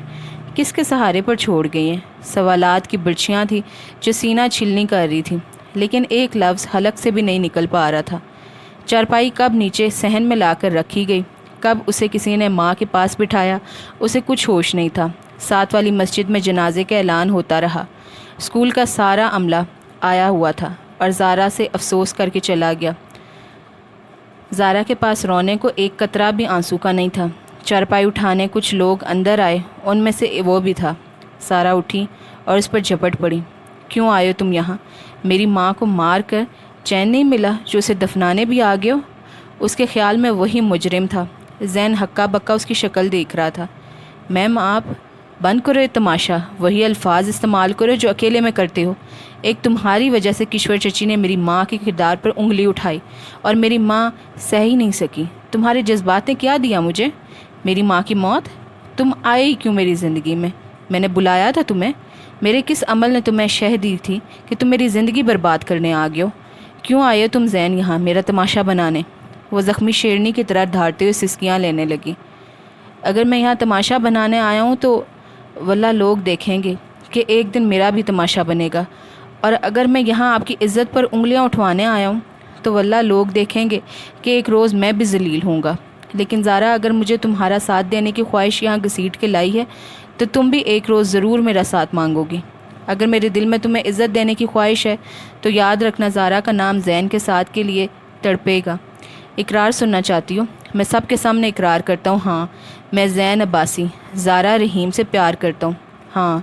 کس کے سہارے پر چھوڑ گئی ہیں؟ سوالات کی برچیاں تھیں جو سینہ چھلنی کر رہی تھی لیکن ایک لفظ حلق سے بھی نہیں نکل پا رہا تھا. چارپائی کب نیچے صحن میں لا کر رکھی گئی، کب اسے کسی نے ماں کے پاس بٹھایا، اسے کچھ ہوش نہیں تھا. ساتھ والی مسجد میں جنازے کا اعلان ہوتا رہا. اسکول کا سارا عملہ آیا ہوا تھا اور زارا سے افسوس کر کے چلا گیا. زارا کے پاس رونے کو ایک قطرہ بھی آنسو کا نہیں تھا. چارپائی اٹھانے کچھ لوگ اندر آئے، ان میں سے وہ بھی تھا. سارا اٹھی اور اس پر جھپٹ پڑی. کیوں آئے ہو تم یہاں؟ میری ماں کو مار کر چین نہیں ملا جو اسے دفنانے بھی آ گئے ہو؟ اس کے خیال میں وہی مجرم تھا. ذہن ہکا بکا اس کی شکل دیکھ رہا تھا. میم آپ بند کرو یہ تماشا، وہی الفاظ استعمال کرو جو اکیلے میں کرتے ہو. ایک تمہاری وجہ سے کشور چچی نے میری ماں کے کردار پر انگلی اٹھائی اور میری ماں سہ ہی نہیں سکی. تمہارے جذبات نے کیا دیا مجھے؟ میری ماں کی موت. تم آئے ہی کیوں میری زندگی میں؟ میں نے بلایا تھا تمہیں؟ میرے کس عمل نے تمہیں شہ دی تھی کہ تم میری زندگی برباد کرنے آ گئے ہو؟ کیوں آئے ہو تم زین یہاں میرا تماشا بنانے؟ وہ زخمی شیرنی کی طرح دھاڑتے ہوئے سسکیاں لینے لگی۔ اگر میں یہاں تماشا بنانے آیا ہوں تو واللہ لوگ دیکھیں گے کہ ایک دن میرا بھی تماشا بنے گا، اور اگر میں یہاں آپ کی عزت پر انگلیاں اٹھوانے آیا ہوں تو واللہ لوگ دیکھیں گے کہ ایک روز میں بھی ذلیل ہوں گا۔ لیکن زارا، اگر مجھے تمہارا ساتھ دینے کی خواہش یہاں گھسیٹ کے لائی ہے تو تم بھی ایک روز ضرور میرا ساتھ مانگو گی۔ اگر میرے دل میں تمہیں عزت دینے کی خواہش ہے تو یاد رکھنا زارا کا نام زین کے ساتھ کے لیے تڑپے گا۔ اقرار سننا چاہتی ہو؟ میں سب کے سامنے اقرار کرتا ہوں، ہاں میں زین عباسی زارا رحیم سے پیار کرتا ہوں۔ ہاں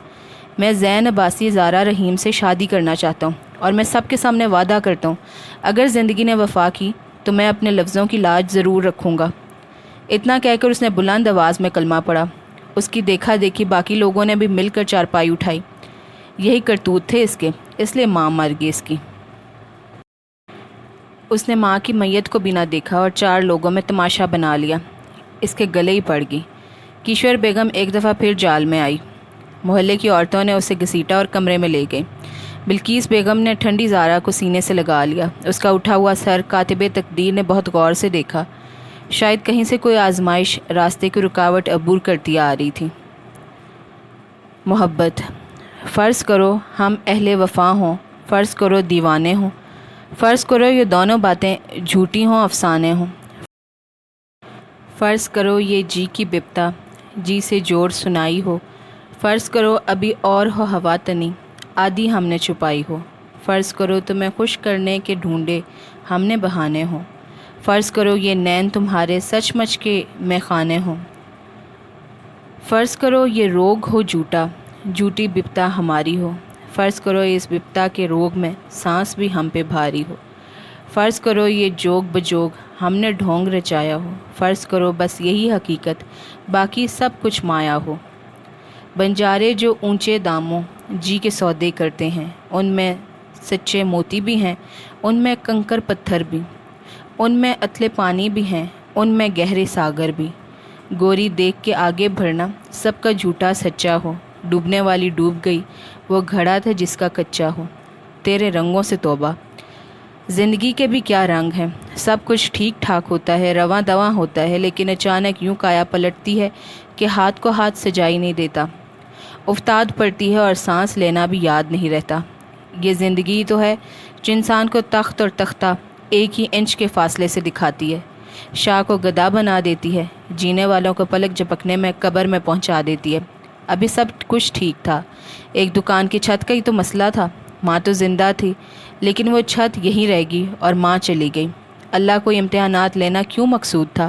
میں زین عباسی زارا رحیم سے شادی کرنا چاہتا ہوں، اور میں سب کے سامنے وعدہ کرتا ہوں اگر زندگی نے وفا کی تو میں اپنے لفظوں کی لاج ضرور رکھوں گا۔ اتنا کہہ کر اس نے بلند آواز میں کلمہ پڑھا۔ اس کی دیکھا دیکھی باقی لوگوں نے بھی مل کر چارپائی اٹھائی۔ یہی کرتوت تھے اس کے، اس لیے ماں مر گئی اس کی۔ اس نے ماں کی میت کو بھی نہ دیکھا اور 4 لوگوں میں تماشا بنا لیا، اس کے گلے ہی پڑ گئی۔ کیشور بیگم ایک دفعہ پھر جال میں آئی۔ محلے کی عورتوں نے اسے گھسیٹا اور کمرے میں لے گئی۔ بلقیس بیگم نے ٹھنڈی زارا کو سینے سے لگا لیا۔ اس کا اٹھا ہوا سر کاتب تقدیر نے بہت غور سے دیکھا۔ شاید کہیں سے کوئی آزمائش راستے کی رکاوٹ عبور کرتی آ رہی تھی۔ محبت، فرض کرو ہم اہل وفا ہوں، فرض کرو دیوانے ہوں، فرض کرو یہ دونوں باتیں جھوٹی ہوں، افسانے ہوں، فرض کرو یہ جی کی بپتا جی سے جوڑ سنائی ہو، فرض کرو ابھی اور ہو ہوا تنی آدھی ہم نے چھپائی ہو، فرض کرو تمہیں خوش کرنے کے ڈھونڈے ہم نے بہانے ہوں، فرض کرو یہ نین تمہارے سچ مچ کے میخانے ہوں، فرض کرو یہ روگ ہو جھوٹا جھوٹی بپتا ہماری ہو، فرض کرو اس بپتا کے روگ میں سانس بھی ہم پہ بھاری ہو، فرض کرو یہ جوگ بجوگ ہم نے ڈھونگ رچایا ہو، فرض کرو بس یہی حقیقت باقی سب کچھ مایا ہو۔ بنجارے جو اونچے داموں جی کے سودے کرتے ہیں، ان میں سچے موتی بھی ہیں، ان میں کنکر پتھر بھی، ان میں اتلے پانی بھی ہیں، ان میں گہرے ساگر بھی۔ گوری دیکھ کے آگے بڑھنا سب کا جھوٹا سچا ہو، ڈوبنے والی ڈوب گئی وہ گھڑا تھا جس کا کچا ہو۔ تیرے رنگوں سے توبہ، زندگی کے بھی کیا رنگ ہیں، سب کچھ ٹھیک ٹھاک ہوتا ہے، رواں دواں ہوتا ہے، لیکن اچانک یوں کایا پلٹتی ہے کہ ہاتھ کو ہاتھ سجائی نہیں دیتا، افتاد پڑتی ہے اور سانس لینا بھی یاد نہیں رہتا۔ یہ زندگی تو ہے جو انسان کو تخت اور تختہ ایک ہی انچ کے فاصلے سے دکھاتی ہے، شاہ کو گدا بنا دیتی ہے، جینے والوں کو پلک جھپکنے میں قبر میں پہنچا دیتی ہے۔ ابھی سب کچھ ٹھیک تھا، ایک دکان کی چھت کا ہی تو مسئلہ تھا، ماں تو زندہ تھی لیکن وہ چھت یہیں رہ گئی اور ماں چلی گئی۔ اللہ کو امتحانات لینا کیوں مقصود تھا؟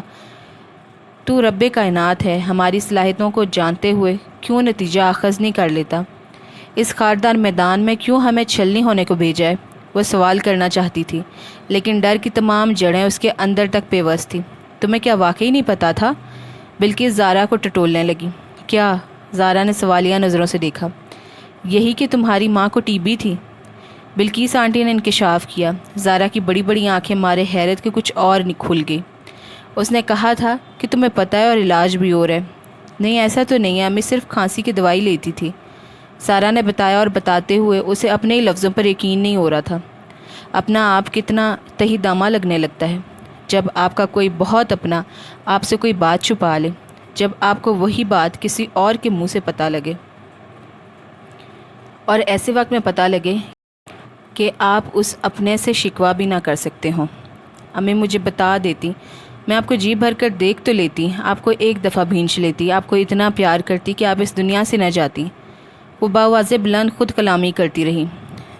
تو رب کائنات ہے، ہماری صلاحیتوں کو جانتے ہوئے کیوں نتیجہ اخذ نہیں کر لیتا؟ اس خاردار میدان میں کیوں ہمیں چھلنی ہونے کو بھیجا ہے؟ وہ سوال کرنا چاہتی تھی لیکن ڈر کی تمام جڑیں اس کے اندر تک پیوست تھی۔ تمہیں کیا واقعی نہیں پتا تھا؟ بلکہ زارا کو ٹٹولنے لگی۔ کیا؟ زارا نے سوالیہ نظروں سے دیکھا۔ یہی کہ تمہاری ماں کو ٹی بی تھی۔ بلقیس آنٹی نے انکشاف کیا۔ زارا کی بڑی بڑی آنکھیں مارے حیرت کے کچھ اور کھل گئی۔ اس نے کہا تھا کہ تمہیں پتہ ہے اور علاج بھی ہو رہا ہے۔ نہیں ایسا تو نہیں ہے، امی صرف کھانسی کی دوائی لیتی تھی، سارا نے بتایا، اور بتاتے ہوئے اسے اپنے ہی لفظوں پر یقین نہیں ہو رہا تھا۔ اپنا آپ کتنا تہی دامہ لگنے لگتا ہے جب آپ کا کوئی بہت اپنا آپ سے کوئی بات چھپا لے، جب آپ کو وہی بات کسی اور کے منہ سے پتہ لگے، اور ایسے وقت میں پتہ لگے کہ آپ اس اپنے سے شکوہ بھی نہ کر سکتے ہوں۔ امی مجھے بتا دیتی، میں آپ کو جی بھر کر دیکھ تو لیتی، آپ کو ایک دفعہ بھینچ لیتی، آپ کو اتنا پیار کرتی کہ آپ اس دنیا سے نہ جاتی۔ وہ باواز بلند خود کلامی کرتی رہی۔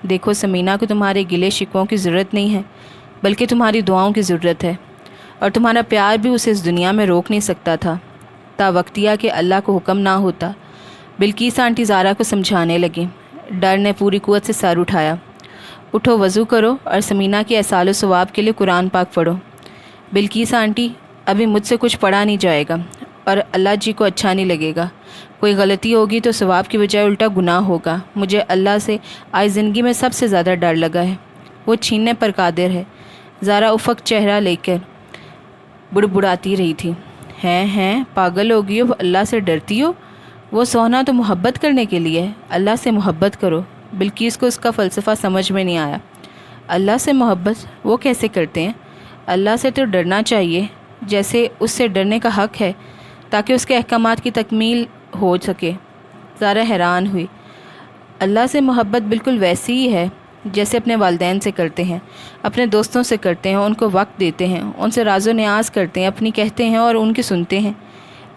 دیکھو سمینہ کو تمہارے گلے شکووں کی ضرورت نہیں ہے، بلکہ تمہاری دعاؤں کی ضرورت ہے، اور تمہارا پیار بھی اسے اس دنیا میں روک نہیں سکتا تھا تا وقتیہ کہ اللہ کو حکم نہ ہوتا۔ بلقیس آنٹی زارا کو سمجھانے لگی۔ ڈر نے پوری قوت سے سر اٹھایا۔ اٹھو، وضو کرو اور سمینہ کے احسال و ثواب کے لیے قرآن پاک پڑھو۔ بلقیس آنٹی، ابھی مجھ سے کچھ پڑھا نہیں جائے گا اور اللہ جی کو اچھا نہیں لگے گا، کوئی غلطی ہوگی تو ثواب کی بجائے الٹا گناہ ہوگا۔ مجھے اللہ سے آج زندگی میں سب سے زیادہ ڈر لگا ہے، وہ چھیننے پر قادر ہے۔ زارا افق چہرہ لے کر بڑبڑاتی رہی تھی۔ ہیں پاگل ہوگی ہو، اللہ سے ڈرتی ہو؟ وہ سونا تو محبت کرنے کے لیے ہے، اللہ سے محبت کرو۔ بلقیس کو اس کا فلسفہ سمجھ میں نہیں آیا۔ اللہ سے محبت وہ کیسے کرتے ہیں؟ اللہ سے تو ڈرنا چاہیے جیسے اس سے ڈرنے کا حق ہے، تاکہ اس کے احکامات کی تکمیل ہو سکے۔ زارا حیران ہوئی۔ اللہ سے محبت بالکل ویسی ہی ہے جیسے اپنے والدین سے کرتے ہیں، اپنے دوستوں سے کرتے ہیں، ان کو وقت دیتے ہیں، ان سے راز و نیاز کرتے ہیں، اپنی کہتے ہیں اور ان کی سنتے ہیں،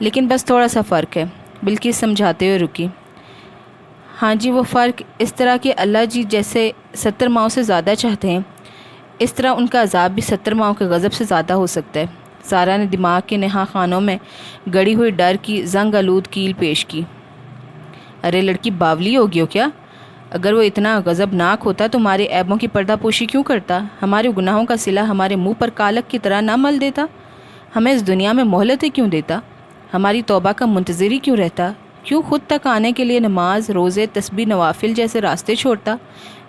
لیکن بس تھوڑا سا فرق ہے۔ بلقیس سمجھاتے ہوئے رکی۔ ہاں جی، وہ فرق اس طرح کہ اللہ جی جیسے 70 ماؤں سے زیادہ چاہتے ہیں، اس طرح ان کا عذاب بھی 70 ماؤں کے غضب سے زیادہ ہو سکتا ہے۔ سارا نے دماغ کے نہا خانوں میں گڑی ہوئی ڈر کی زنگ آلود کیل پیش کی۔ ارے لڑکی باولی ہوگی ہو کیا؟ اگر وہ اتنا غضبناک ہوتا تو ہمارے عیبوں کی پردہ پوشی کیوں کرتا؟ ہمارے گناہوں کا صلہ ہمارے منہ پر کالک کی طرح نہ مل دیتا؟ ہمیں اس دنیا میں مہلتیں کیوں دیتا؟ ہماری توبہ کا منتظر ہی کیوں رہتا؟ کیوں خود تک آنے کے لیے نماز، روزے، تسبیح، نوافل جیسے راستے چھوڑتا؟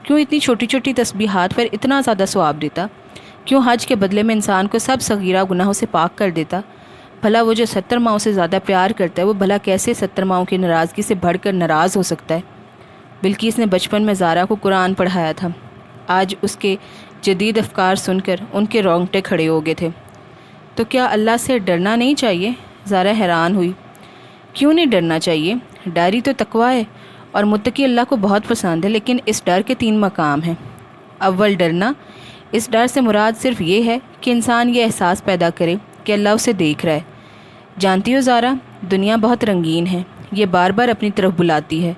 کیوں اتنی چھوٹی چھوٹی تسبیحات پر اتنا زیادہ ثواب دیتا؟ کیوں حج کے بدلے میں انسان کو سب صغیرہ گناہوں سے پاک کر دیتا؟ بھلا وہ جو 70 ماؤں سے زیادہ پیار کرتا ہے، وہ بھلا کیسے 70 ماؤں کی ناراضگی سے بڑھ کر ناراض ہو سکتا ہے؟ بلقیس نے بچپن میں زارا کو قرآن پڑھایا تھا۔ آج اس کے جدید افکار سن کر ان کے رونگٹے کھڑے ہو گئے تھے۔ تو کیا اللہ سے ڈرنا نہیں چاہیے؟ زارا حیران ہوئی۔ کیوں نہیں ڈرنا چاہیے؟ ڈر ہی تو تقویٰ ہے، اور متقی اللہ کو بہت پسند ہے، لیکن اس ڈر کے 3 مقام ہیں۔ اول ڈرنا، اس ڈر سے مراد صرف یہ ہے کہ انسان یہ احساس پیدا کرے کہ اللہ اسے دیکھ رہا ہے۔ جانتی ہو زارا، دنیا بہت رنگین ہے، یہ بار بار اپنی طرف بلاتی ہے،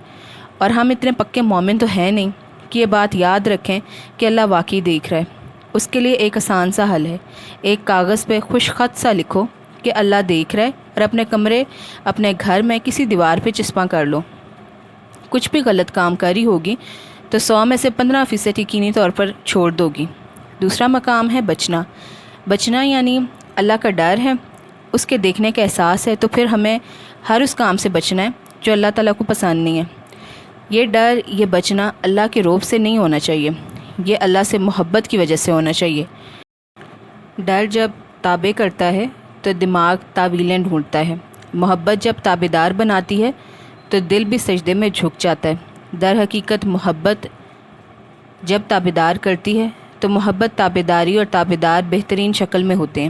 اور ہم اتنے پکے مومن تو ہیں نہیں کہ یہ بات یاد رکھیں کہ اللہ واقعی دیکھ رہا ہے۔ اس کے لیے ایک آسان سا حل ہے، ایک کاغذ پہ خوش خط سا لکھو کہ اللہ دیکھ رہا ہے، اور اپنے کمرے، اپنے گھر میں کسی دیوار پہ چسپاں کر لو۔ کچھ بھی غلط کام کری ہوگی تو 100 میں سے 15% یقینی طور پر چھوڑ دو گی۔ دوسرا مقام ہے بچنا۔ بچنا یعنی اللہ کا ڈر ہے، اس کے دیکھنے کا احساس ہے، تو پھر ہمیں ہر اس کام سے بچنا ہے جو اللہ تعالیٰ کو پسند نہیں ہے۔ یہ ڈر، یہ بچنا اللہ کے روب سے نہیں ہونا چاہیے، یہ اللہ سے محبت کی وجہ سے ہونا چاہیے۔ ڈر جب تابع کرتا ہے تو دماغ تعویلیں ڈھونڈتا ہے، محبت جب تابعدار بناتی ہے تو دل بھی سجدے میں جھک جاتا ہے۔ در حقیقت محبت جب تابعدار کرتی ہے تو محبت تابعداری اور تابعدار بہترین شکل میں ہوتے ہیں۔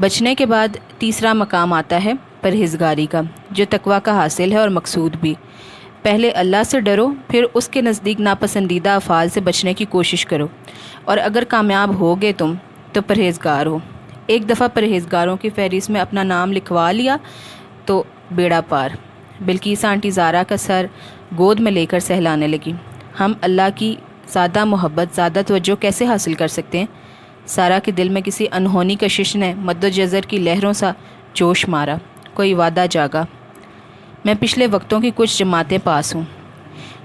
بچنے کے بعد تیسرا مقام آتا ہے پرہیزگاری کا، جو تقویٰ کا حاصل ہے اور مقصود بھی۔ پہلے اللہ سے ڈرو، پھر اس کے نزدیک ناپسندیدہ افعال سے بچنے کی کوشش کرو، اور اگر کامیاب ہوگے تم تو پرہیزگار ہو۔ ایک دفعہ پرہیزگاروں کی فہرست میں اپنا نام لکھوا لیا تو بیڑا پار۔ بلقیس آنٹی زارا کا سر گود میں لے کر سہلانے لگی۔ ہم اللہ کی زیادہ محبت، زیادہ توجہ کیسے حاصل کر سکتے ہیں؟ سارا کے دل میں کسی انہونی کشش نے مد و جزر کی لہروں سا جوش مارا۔ کوئی وعدہ جاگا۔ میں پچھلے وقتوں کی کچھ جماعتیں پاس ہوں،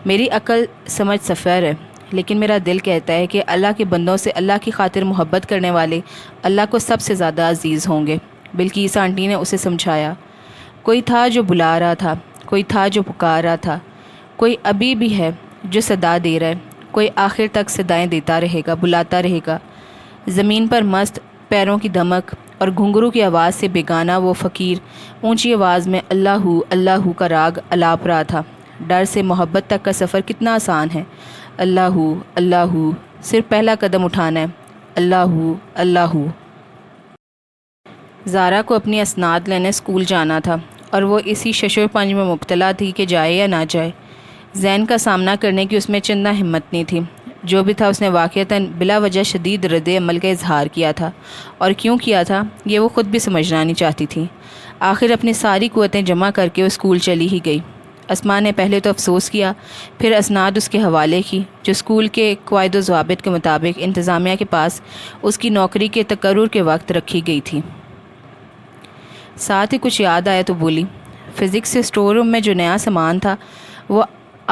میری عقل سمجھ صفر ہے، لیکن میرا دل کہتا ہے کہ اللہ کے بندوں سے اللہ کی خاطر محبت کرنے والے اللہ کو سب سے زیادہ عزیز ہوں گے۔ بلقیس آنٹی نے اسے سمجھایا۔ کوئی تھا جو بلا رہا تھا، کوئی تھا جو پکار رہا تھا، کوئی ابھی بھی ہے جو صدا دے رہا ہے، کوئی آخر تک صدائیں دیتا رہے گا، بلاتا رہے گا۔ زمین پر مست پیروں کی دھمک اور گھنگرو کی آواز سے بیگانہ وہ فقیر اونچی آواز میں اللہ اللہ کا راگ الاپ رہا تھا۔ ڈر سے محبت تک کا سفر کتنا آسان ہے۔ اللہ اللہ، صرف پہلا قدم اٹھانا ہے۔ اللہ اللہ۔ زارا کو اپنی اسناد لینے اسکول جانا تھا، اور وہ اسی شش و پنج میں مبتلا تھی کہ جائے یا نہ جائے۔ ذہن کا سامنا کرنے کی اس میں چندہ ہمت نہیں تھی۔ جو بھی تھا اس نے واقعتاً بلا وجہ شدید رد عمل کا اظہار کیا تھا، اور کیوں کیا تھا یہ وہ خود بھی سمجھنا نہیں چاہتی تھی۔ آخر اپنی ساری قوتیں جمع کر کے وہ اسکول چلی ہی گئی۔ اسماء نے پہلے تو افسوس کیا، پھر اسناد اس کے حوالے کی جو اسکول کے قواعد و ضوابط کے مطابق انتظامیہ کے پاس اس کی نوکری کے تقرر کے وقت رکھی گئی تھی۔ ساتھ ہی کچھ یاد آیا تو بولی، فزکس سے اسٹور روم میں جو نیا سامان تھا وہ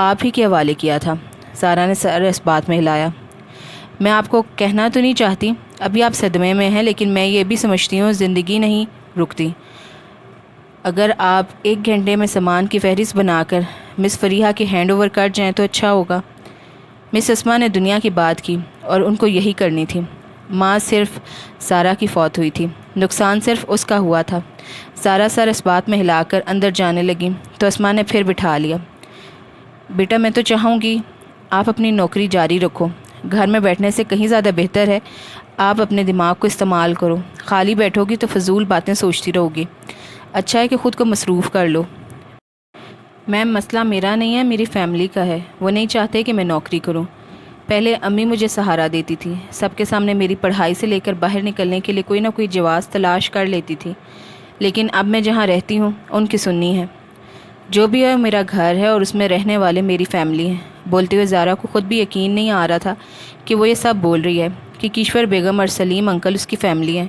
آپ ہی کے حوالے کیا تھا۔ سارا نے سر اس بات میں ہلایا۔ میں آپ کو کہنا تو نہیں چاہتی، ابھی آپ صدمے میں ہیں، لیکن میں یہ بھی سمجھتی ہوں زندگی نہیں رکتی۔ اگر آپ 1 گھنٹے میں سامان کی فہرست بنا کر مس فریحہ کے ہینڈ اوور کر جائیں تو اچھا ہوگا۔ مس اسماء نے دنیا کی بات کی، اور ان کو یہی کرنی تھی۔ ماں صرف زارا کی فوت ہوئی تھی، نقصان صرف اس کا ہوا تھا۔ زارا سر اس بات میں ہلا کر اندر جانے لگی تو اسما نے پھر بٹھا لیا۔ بیٹا میں تو چاہوں گی آپ اپنی نوکری جاری رکھو، گھر میں بیٹھنے سے کہیں زیادہ بہتر ہے آپ اپنے دماغ کو استعمال کرو، خالی بیٹھو گی تو فضول باتیں سوچتی رہو گی، اچھا ہے کہ خود کو مصروف کر لو۔ میم مسئلہ میرا نہیں ہے، میری فیملی کا ہے، وہ نہیں چاہتے کہ میں نوکری کروں۔ پہلے امی مجھے سہارا دیتی تھی، سب کے سامنے میری پڑھائی سے لے کر باہر نکلنے کے لیے کوئی نہ کوئی جواز تلاش کر لیتی تھی، لیکن اب میں جہاں رہتی ہوں ان کی سننی ہے۔ جو بھی ہے میرا گھر ہے اور اس میں رہنے والے میری فیملی ہیں۔ بولتے ہوئے زارا کو خود بھی یقین نہیں آ رہا تھا کہ وہ یہ سب بول رہی ہے کہ کیشور بیگم اور سلیم انکل اس کی فیملی ہیں،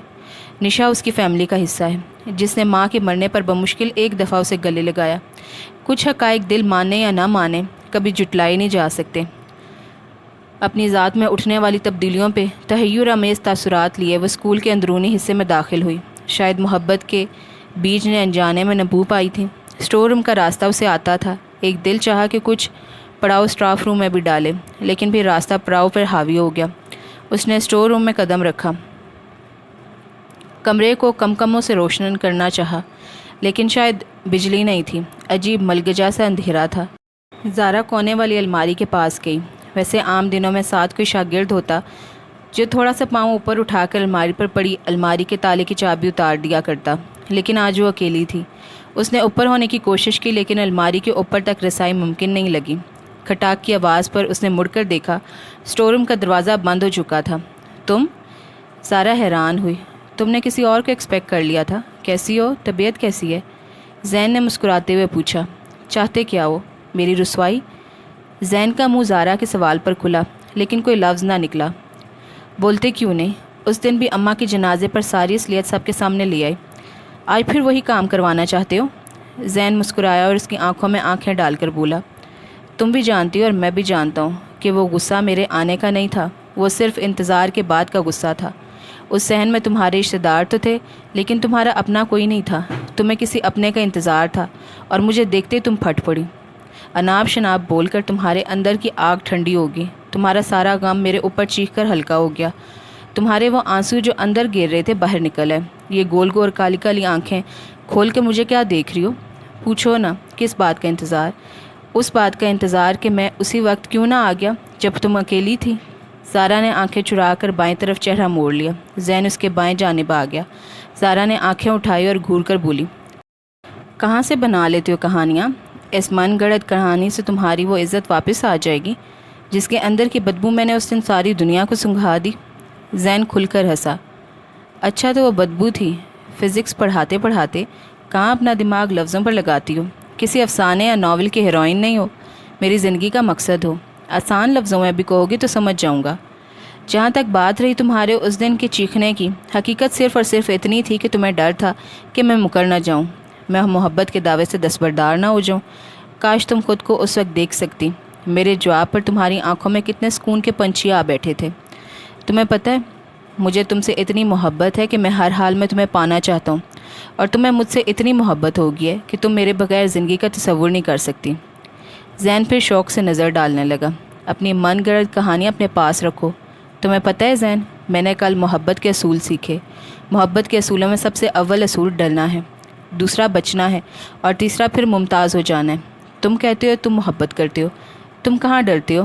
نشا اس کی فیملی کا حصہ ہے، جس نے ماں کے مرنے پر بمشکل ایک دفعہ اسے گلے لگایا۔ کچھ حقائق دل مانے یا نہ مانے کبھی جٹلائے نہیں جا سکتے۔ اپنی ذات میں اٹھنے والی تبدیلیوں پہ تحیر آمیز تاثرات لیے وہ اسکول کے اندرونی حصے میں داخل ہوئی۔ شاید محبت کے بیج نے انجانے میں نبو پائی تھی۔ اسٹور روم کا راستہ اسے آتا تھا، ایک دل چاہا کہ کچھ پڑاؤ اسٹاف روم میں بھی ڈالے، لیکن پھر راستہ پڑاؤ پر حاوی ہو گیا۔ اس نے اسٹور روم میں قدم رکھا، کمرے کو کمکموں سے روشن کرنا چاہا، لیکن شاید بجلی نہیں تھی، عجیب ملگجا سا اندھیرا تھا۔ زارا کونے والی الماری کے پاس گئی۔ ویسے عام دنوں میں ساتھ کوئی شاگرد ہوتا جو تھوڑا سا پاؤں اوپر اٹھا کر الماری پر پڑی الماری کے تالے کی چابی اتار دیا کرتا، لیکن آج وہ اکیلی تھی۔ اس نے اوپر ہونے کی کوشش کی لیکن الماری کے اوپر تک رسائی ممکن نہیں لگی۔ کھٹاک کی آواز پر اس نے مڑ کر دیکھا، اسٹور روم کا دروازہ بند ہو چکا تھا۔ تم؟ زارا حیران ہوئی۔ تم نے کسی اور کو ایکسپیکٹ کر لیا تھا۔ کیسی ہو؟ طبیعت کیسی ہے؟ زین نے مسکراتے ہوئے پوچھا۔ چاہتے کیا ہو؟ میری رسوائی؟ زین کا منہ زارا کے سوال پر کھلا، لیکن کوئی لفظ نہ نکلا۔ بولتے کیوں نہیں؟ اس دن بھی اماں کے جنازے پر ساری اصلیت سب کے سامنے لے آئی، آج پھر وہی کام کروانا چاہتے ہو؟ زین مسکرایا اور اس کی آنکھوں میں آنکھیں ڈال کر بولا، تم بھی جانتی ہو اور میں بھی جانتا ہوں کہ وہ غصہ میرے آنے کا نہیں تھا، وہ صرف انتظار کے بعد کا غصہ تھا۔ اس صحن میں تمہارے رشتہ دار تو تھے، لیکن تمہارا اپنا کوئی نہیں تھا، تمہیں کسی اپنے کا انتظار تھا، اور مجھے دیکھتے تم پھٹ پڑی۔ اناب شناب بول کر تمہارے اندر کی آگ ٹھنڈی ہوگی، تمہارا سارا غم میرے اوپر چیخ کر ہلکا ہو گیا، تمہارے وہ آنسو جو اندر گر رہے تھے باہر نکل آئے۔ یہ گول گول کالی کالی آنکھیں کھول کے مجھے کیا دیکھ رہی ہو؟ پوچھو نا، کس بات کا انتظار؟ اس بات کا انتظار کہ میں اسی وقت کیوں نہ آ گیا جب تم اکیلی تھی۔ زارا نے آنکھیں چرا کر بائیں طرف چہرہ موڑ لیا۔ زین اس کے بائیں جانب آ گیا۔ زارا نے آنکھیں اٹھائی اور گھور کر بولی، کہاں سے بنا لیتے ہو کہانیاں؟ اس من گڑت کہانی سے تمہاری وہ عزت واپس آ جائے گی جس کے اندر کی بدبو میں نے اس دن ساری دنیا کو سنگھا دی۔ زین کھل کر ہنسا۔ اچھا تو وہ بدبو تھی؟ فزکس پڑھاتے پڑھاتے کہاں اپنا دماغ لفظوں پر لگاتی ہو؟ کسی افسانے یا ناول کے ہیروئن نہیں ہو، میری زندگی کا مقصد ہو۔ آسان لفظوں میں بھی کہو گی تو سمجھ جاؤں گا۔ جہاں تک بات رہی تمہارے اس دن کے چیخنے کی، حقیقت صرف اور صرف اتنی تھی کہ تمہیں ڈر تھا کہ میں مکر نہ جاؤں، میں محبت کے دعوے سے دستبردار نہ ہو جاؤں۔ کاش تم خود کو اس وقت دیکھ سکتی، میرے جواب پر تمہاری آنکھوں میں کتنے سکون کے پنچھی آ بیٹھے تھے۔ تمہیں پتہ ہے مجھے تم سے اتنی محبت ہے کہ میں ہر حال میں تمہیں پانا چاہتا ہوں، اور تمہیں مجھ سے اتنی محبت ہوگی ہے کہ تم میرے بغیر زندگی کا تصور نہیں کر سکتی۔ زین پھر شوق سے نظر ڈالنے لگا۔ اپنی من گڑت کہانیاں اپنے پاس رکھو۔ تمہیں پتہ ہے زین، میں نے کل محبت کے اصول سیکھے۔ محبت کے اصولوں میں سب سے اول اصول ڈرنا ہے، دوسرا بچنا ہے، اور تیسرا پھر ممتاز ہو جانا ہے۔ تم کہتے ہو تم محبت کرتے ہو، تم کہاں ڈرتے ہو؟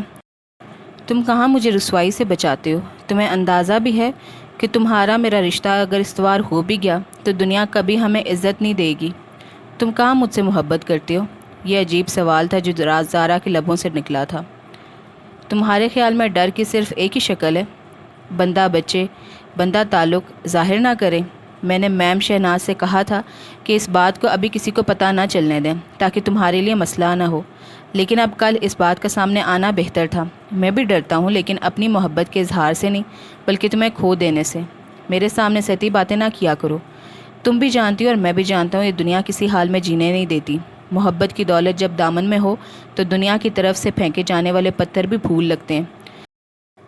تم کہاں مجھے رسوائی سے بچاتے ہو؟ تمہیں اندازہ بھی ہے کہ تمہارا میرا رشتہ اگر استوار ہو بھی گیا تو دنیا کبھی ہمیں عزت نہیں دے گی۔ تم کہاں مجھ سے محبت کرتے ہو؟ یہ عجیب سوال تھا جو زارا کے لبوں سے نکلا تھا۔ تمہارے خیال میں ڈر کی صرف ایک ہی شکل ہے، بندہ بچے، بندہ تعلق ظاہر نہ کرے۔ میں نے میم شہناز سے کہا تھا کہ اس بات کو ابھی کسی کو پتہ نہ چلنے دیں تاکہ تمہارے لیے مسئلہ نہ ہو، لیکن اب کل اس بات کا سامنے آنا بہتر تھا۔ میں بھی ڈرتا ہوں، لیکن اپنی محبت کے اظہار سے نہیں بلکہ تمہیں کھو دینے سے۔ میرے سامنے سطحی باتیں نہ کیا کرو۔ تم بھی جانتی ہو اور میں بھی جانتا ہوں یہ دنیا کسی حال میں جینے نہیں دیتی۔ محبت کی دولت جب دامن میں ہو تو دنیا کی طرف سے پھینکے جانے والے پتھر بھی پھول لگتے ہیں۔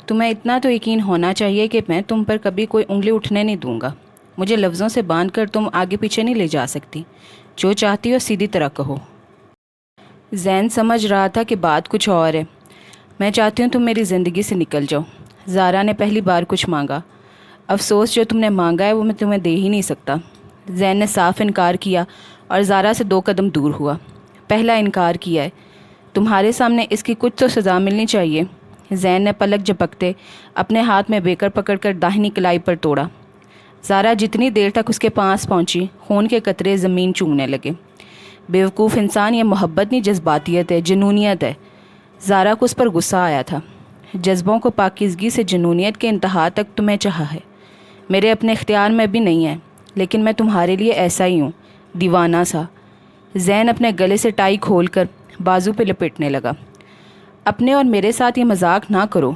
تمہیں اتنا تو یقین ہونا چاہیے کہ میں تم پر کبھی کوئی انگلی اٹھنے نہیں دوں گا۔ مجھے لفظوں سے باندھ کر تم آگے پیچھے نہیں لے جا سکتی۔ جو چاہتی ہو سیدھی طرح کہو۔ زین سمجھ رہا تھا کہ بات کچھ اور ہے۔ میں چاہتی ہوں تم میری زندگی سے نکل جاؤ۔ زارا نے پہلی بار کچھ مانگا۔ افسوس جو تم نے مانگا ہے وہ میں تمہیں دے ہی نہیں سکتا۔ زین نے صاف انکار کیا اور زارا سے 2 قدم دور ہوا۔ پہلا انکار کیا ہے، تمہارے سامنے اس کی کچھ تو سزا ملنی چاہیے۔ زین نے پلک جھپکتے اپنے ہاتھ میں بیکر پکڑ کر داہنی کلائی پر توڑا۔ زارا جتنی دیر تک اس کے پاس پہنچی، خون کے قطرے زمین چومنے لگے۔ بیوقوف انسان، یہ محبت نہیں، جذباتیت ہے، جنونیت ہے۔ زارا کو اس پر غصہ آیا تھا۔ جذبوں کو پاکیزگی سے جنونیت کے انتہا تک تمہیں چاہا ہے، میرے اپنے اختیار میں بھی نہیں ہے، لیکن میں تمہارے لیے ایسا ہی ہوں، دیوانہ سا۔ زین اپنے گلے سے ٹائی کھول کر بازو پہ لپیٹنے لگا۔ اپنے اور میرے ساتھ یہ مذاق نہ کرو،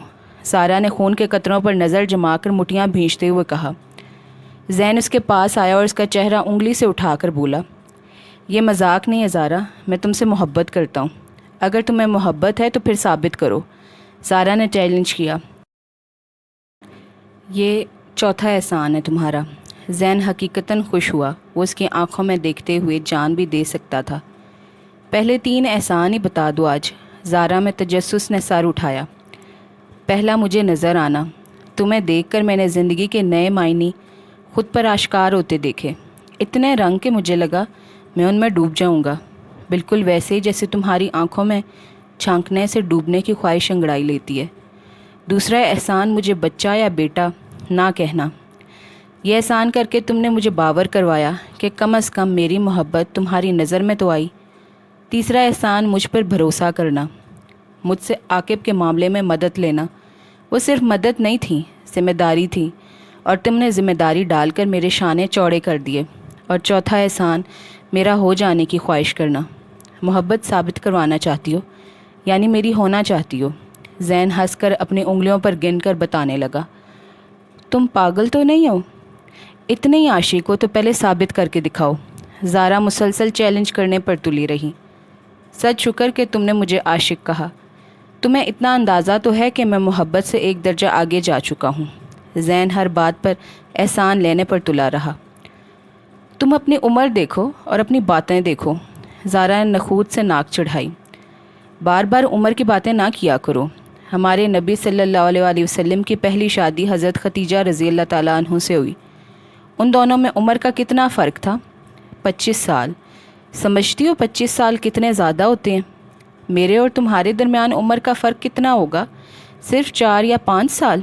زارا نے خون کے قطروں پر نظر جما کر مٹھیاں بھینچتے ہوئے کہا۔ زین اس کے پاس آیا اور اس کا چہرہ انگلی سے اٹھا کر بولا، یہ مذاق نہیں ہے زارا، میں تم سے محبت کرتا ہوں۔ اگر تمہیں محبت ہے تو پھر ثابت کرو، زارا نے چیلنج کیا۔ یہ چوتھا احسان ہے تمہارا۔ زین حقیقتاً خوش ہوا، وہ اس کی آنکھوں میں دیکھتے ہوئے جان بھی دے سکتا تھا۔ پہلے 3 احسان ہی بتا دو آج، زارا میں تجسس نے سر اٹھایا۔ پہلا، مجھے نظر آنا، تمہیں دیکھ کر میں نے زندگی کے نئے معنی خود پر آشکار ہوتے دیکھے، اتنے رنگ کہ مجھے لگا میں ان میں ڈوب جاؤں گا، بالکل ویسے ہی جیسے تمہاری آنکھوں میں جھانکنے سے ڈوبنے کی خواہش انگڑائی لیتی ہے۔ دوسرا احسان، مجھے بچہ یا بیٹا نہ کہنا، یہ احسان کر کے تم نے مجھے باور کروایا کہ کم از کم میری محبت تمہاری نظر میں تو آئی۔ تیسرا احسان، مجھ پر بھروسہ کرنا، مجھ سے عاقب کے معاملے میں مدد لینا۔ وہ صرف مدد نہیں تھی، ذمہ داری تھی، اور تم نے ذمہ داری ڈال کر میرے شانے چوڑے کر دیے۔ اور چوتھا احسان، میرا ہو جانے کی خواہش کرنا۔ محبت ثابت کروانا چاہتی ہو، یعنی میری ہونا چاہتی ہو؟ زین ہنس کر اپنی انگلیوں پر گن کر بتانے لگا۔ تم پاگل تو نہیں ہو؟ اتنے ہی عاشق ہو تو پہلے ثابت کر کے دکھاؤ۔ زارا مسلسل چیلنج کرنے پر تلی رہی۔ سچ شکر کہ تم نے مجھے عاشق کہا، تمہیں اتنا اندازہ تو ہے کہ میں محبت سے ایک درجہ آگے جا چکا ہوں۔ زین ہر بات پر احسان لینے پر تلا رہا۔ تم اپنی عمر دیکھو اور اپنی باتیں دیکھو، زارا نے نخوت سے ناک چڑھائی۔ بار بار عمر کی باتیں نہ کیا کرو، ہمارے نبی صلی اللہ علیہ وآلہ وسلم کی پہلی شادی حضرت خدیجہ رضی اللہ تعالیٰ عنہ سے ہوئی، ان دونوں میں عمر کا کتنا فرق تھا؟ 25 سال۔ سمجھتی ہو 25 سال کتنے زیادہ ہوتے ہیں؟ میرے اور تمہارے درمیان عمر کا فرق کتنا ہوگا؟ صرف 4 یا 5 سال۔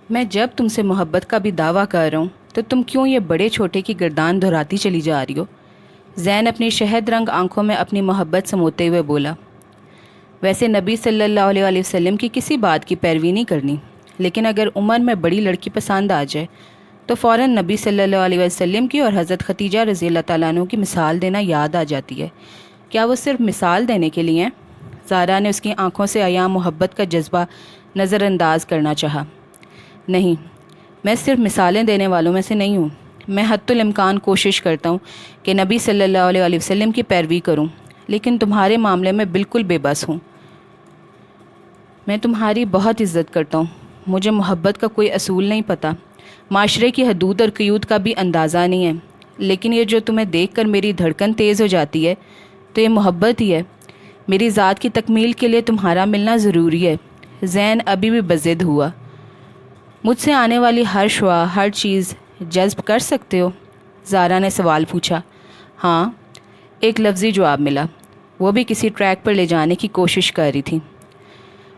میں جب تم سے محبت کا بھی دعویٰ کر رہا ہوں تو تم کیوں یہ بڑے چھوٹے کی گردان دہراتی چلی جا رہی ہو؟ زین اپنی شہد رنگ آنکھوں میں اپنی محبت سموتے ہوئے بولا، ویسے نبی صلی اللہ علیہ وآلہ وسلم کی کسی بات کی پیروی نہیں کرنی، لیکن اگر عمر میں بڑی لڑکی پسند آ جائے تو فوراً نبی صلی اللہ علیہ وسلم کی اور حضرت خدیجہ رضی اللہ تعالیٰ عنہ کی مثال دینا یاد آ جاتی ہے۔ کیا وہ صرف مثال دینے کے لیے ہیں؟ زارا نے اس کی آنکھوں سے عیاں محبت کا جذبہ نظر انداز کرنا چاہا۔ نہیں، میں صرف مثالیں دینے والوں میں سے نہیں ہوں، میں حتی الامکان کوشش کرتا ہوں کہ نبی صلی اللہ علیہ وآلہ وسلم کی پیروی کروں، لیکن تمہارے معاملے میں بالکل بے بس ہوں۔ میں تمہاری بہت عزت کرتا ہوں، مجھے محبت کا کوئی اصول نہیں پتہ، معاشرے کی حدود اور قیود کا بھی اندازہ نہیں ہے، لیکن یہ جو تمہیں دیکھ کر میری دھڑکن تیز ہو جاتی ہے تو یہ محبت ہی ہے۔ میری ذات کی تکمیل کے لیے تمہارا ملنا ضروری ہے۔ زین ابھی بھی بضد ہوا۔ مجھ سے آنے والی ہر شعاع، ہر چیز جذب کر سکتے ہو؟ زارا نے سوال پوچھا۔ ہاں، ایک لفظی جواب ملا، وہ بھی کسی ٹریک پر لے جانے کی کوشش کر رہی تھی۔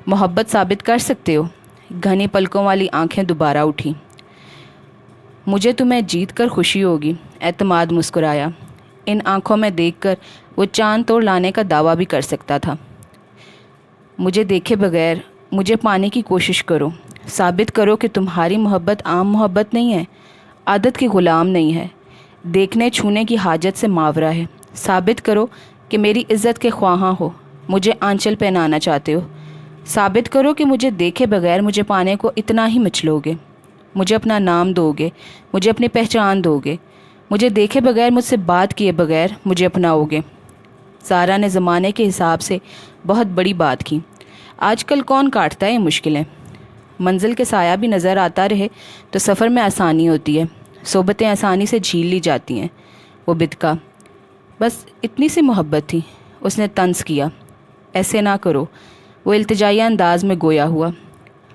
محبت ثابت کر سکتے ہو؟ گھنی پلکوں والی آنکھیں دوبارہ اٹھیں۔ مجھے تمہیں جیت کر خوشی ہوگی، اعتماد مسکرایا۔ ان آنکھوں میں دیکھ کر وہ چاند توڑ لانے کا دعویٰ بھی کر سکتا تھا۔ مجھے دیکھے بغیر مجھے پانے کی کوشش کرو، ثابت کرو کہ تمہاری محبت عام محبت نہیں ہے، عادت کی غلام نہیں ہے، دیکھنے چھونے کی حاجت سے ماورا ہے۔ ثابت کرو کہ میری عزت کے خواہاں ہو، مجھے آنچل پہنانا چاہتے ہو۔ ثابت کرو کہ مجھے دیکھے بغیر مجھے پانے کو اتنا ہی مچلو گے، مجھے اپنا نام دو گے، مجھے اپنی پہچان دو گے، مجھے دیکھے بغیر مجھ سے بات کیے بغیر مجھے اپناؤ گے۔ زارا نے زمانے کے حساب سے بہت بڑی بات کی۔ آج کل کون کاٹتا ہے یہ مشکلیں؟ منزل کے سایہ بھی نظر آتا رہے تو سفر میں آسانی ہوتی ہے، صحبتیں آسانی سے جھیل لی جاتی ہیں۔ وہ بدکا، بس اتنی سی محبت تھی، اس نے طنز کیا۔ ایسے نہ کرو، وہ التجائیہ انداز میں گویا ہوا۔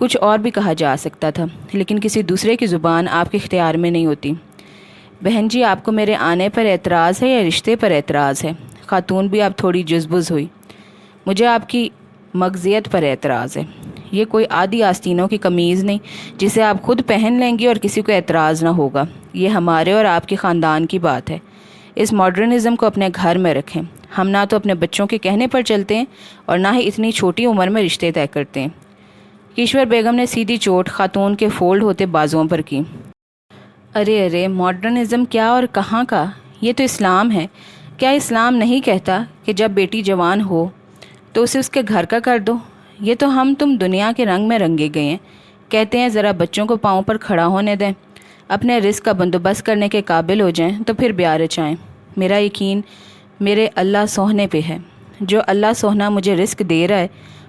کچھ اور بھی کہا جا سکتا تھا، لیکن کسی دوسرے کی زبان آپ کے اختیار میں نہیں ہوتی۔ بہن جی، آپ کو میرے آنے پر اعتراض ہے یا رشتے پر اعتراض ہے؟ خاتون بھی اب تھوڑی جزبز ہوئی۔ مجھے آپ کی مغزیت پر اعتراض ہے۔ یہ کوئی عادی آستینوں کی قمیض نہیں جسے آپ خود پہن لیں گی اور کسی کو اعتراض نہ ہوگا۔ یہ ہمارے اور آپ کے خاندان کی بات ہے۔ اس ماڈرنزم کو اپنے گھر میں رکھیں۔ ہم نہ تو اپنے بچوں کے کہنے پر چلتے ہیں اور نہ ہی اتنی چھوٹی عمر میں رشتے طے کرتے ہیں۔ کیشور بیگم نے سیدھی چوٹ خاتون کے فولڈ ہوتے بازوؤں پر کی۔ ارے ماڈرنزم کیا اور کہاں کا؟ یہ تو اسلام ہے۔ کیا اسلام نہیں کہتا کہ جب بیٹی جوان ہو تو اسے اس کے گھر کا کر دو؟ یہ تو ہم تم دنیا کے رنگ میں رنگے گئے ہیں۔ کہتے ہیں ذرا بچوں کو پاؤں پر کھڑا ہونے دیں، اپنے رزق کا بندوبست کرنے کے قابل ہو جائیں تو پھر بیاہ رچائیں۔ میرا یقین میرے اللہ سوہنے پہ ہے۔ جو اللہ سوہنا مجھے رزق دے رہا ہے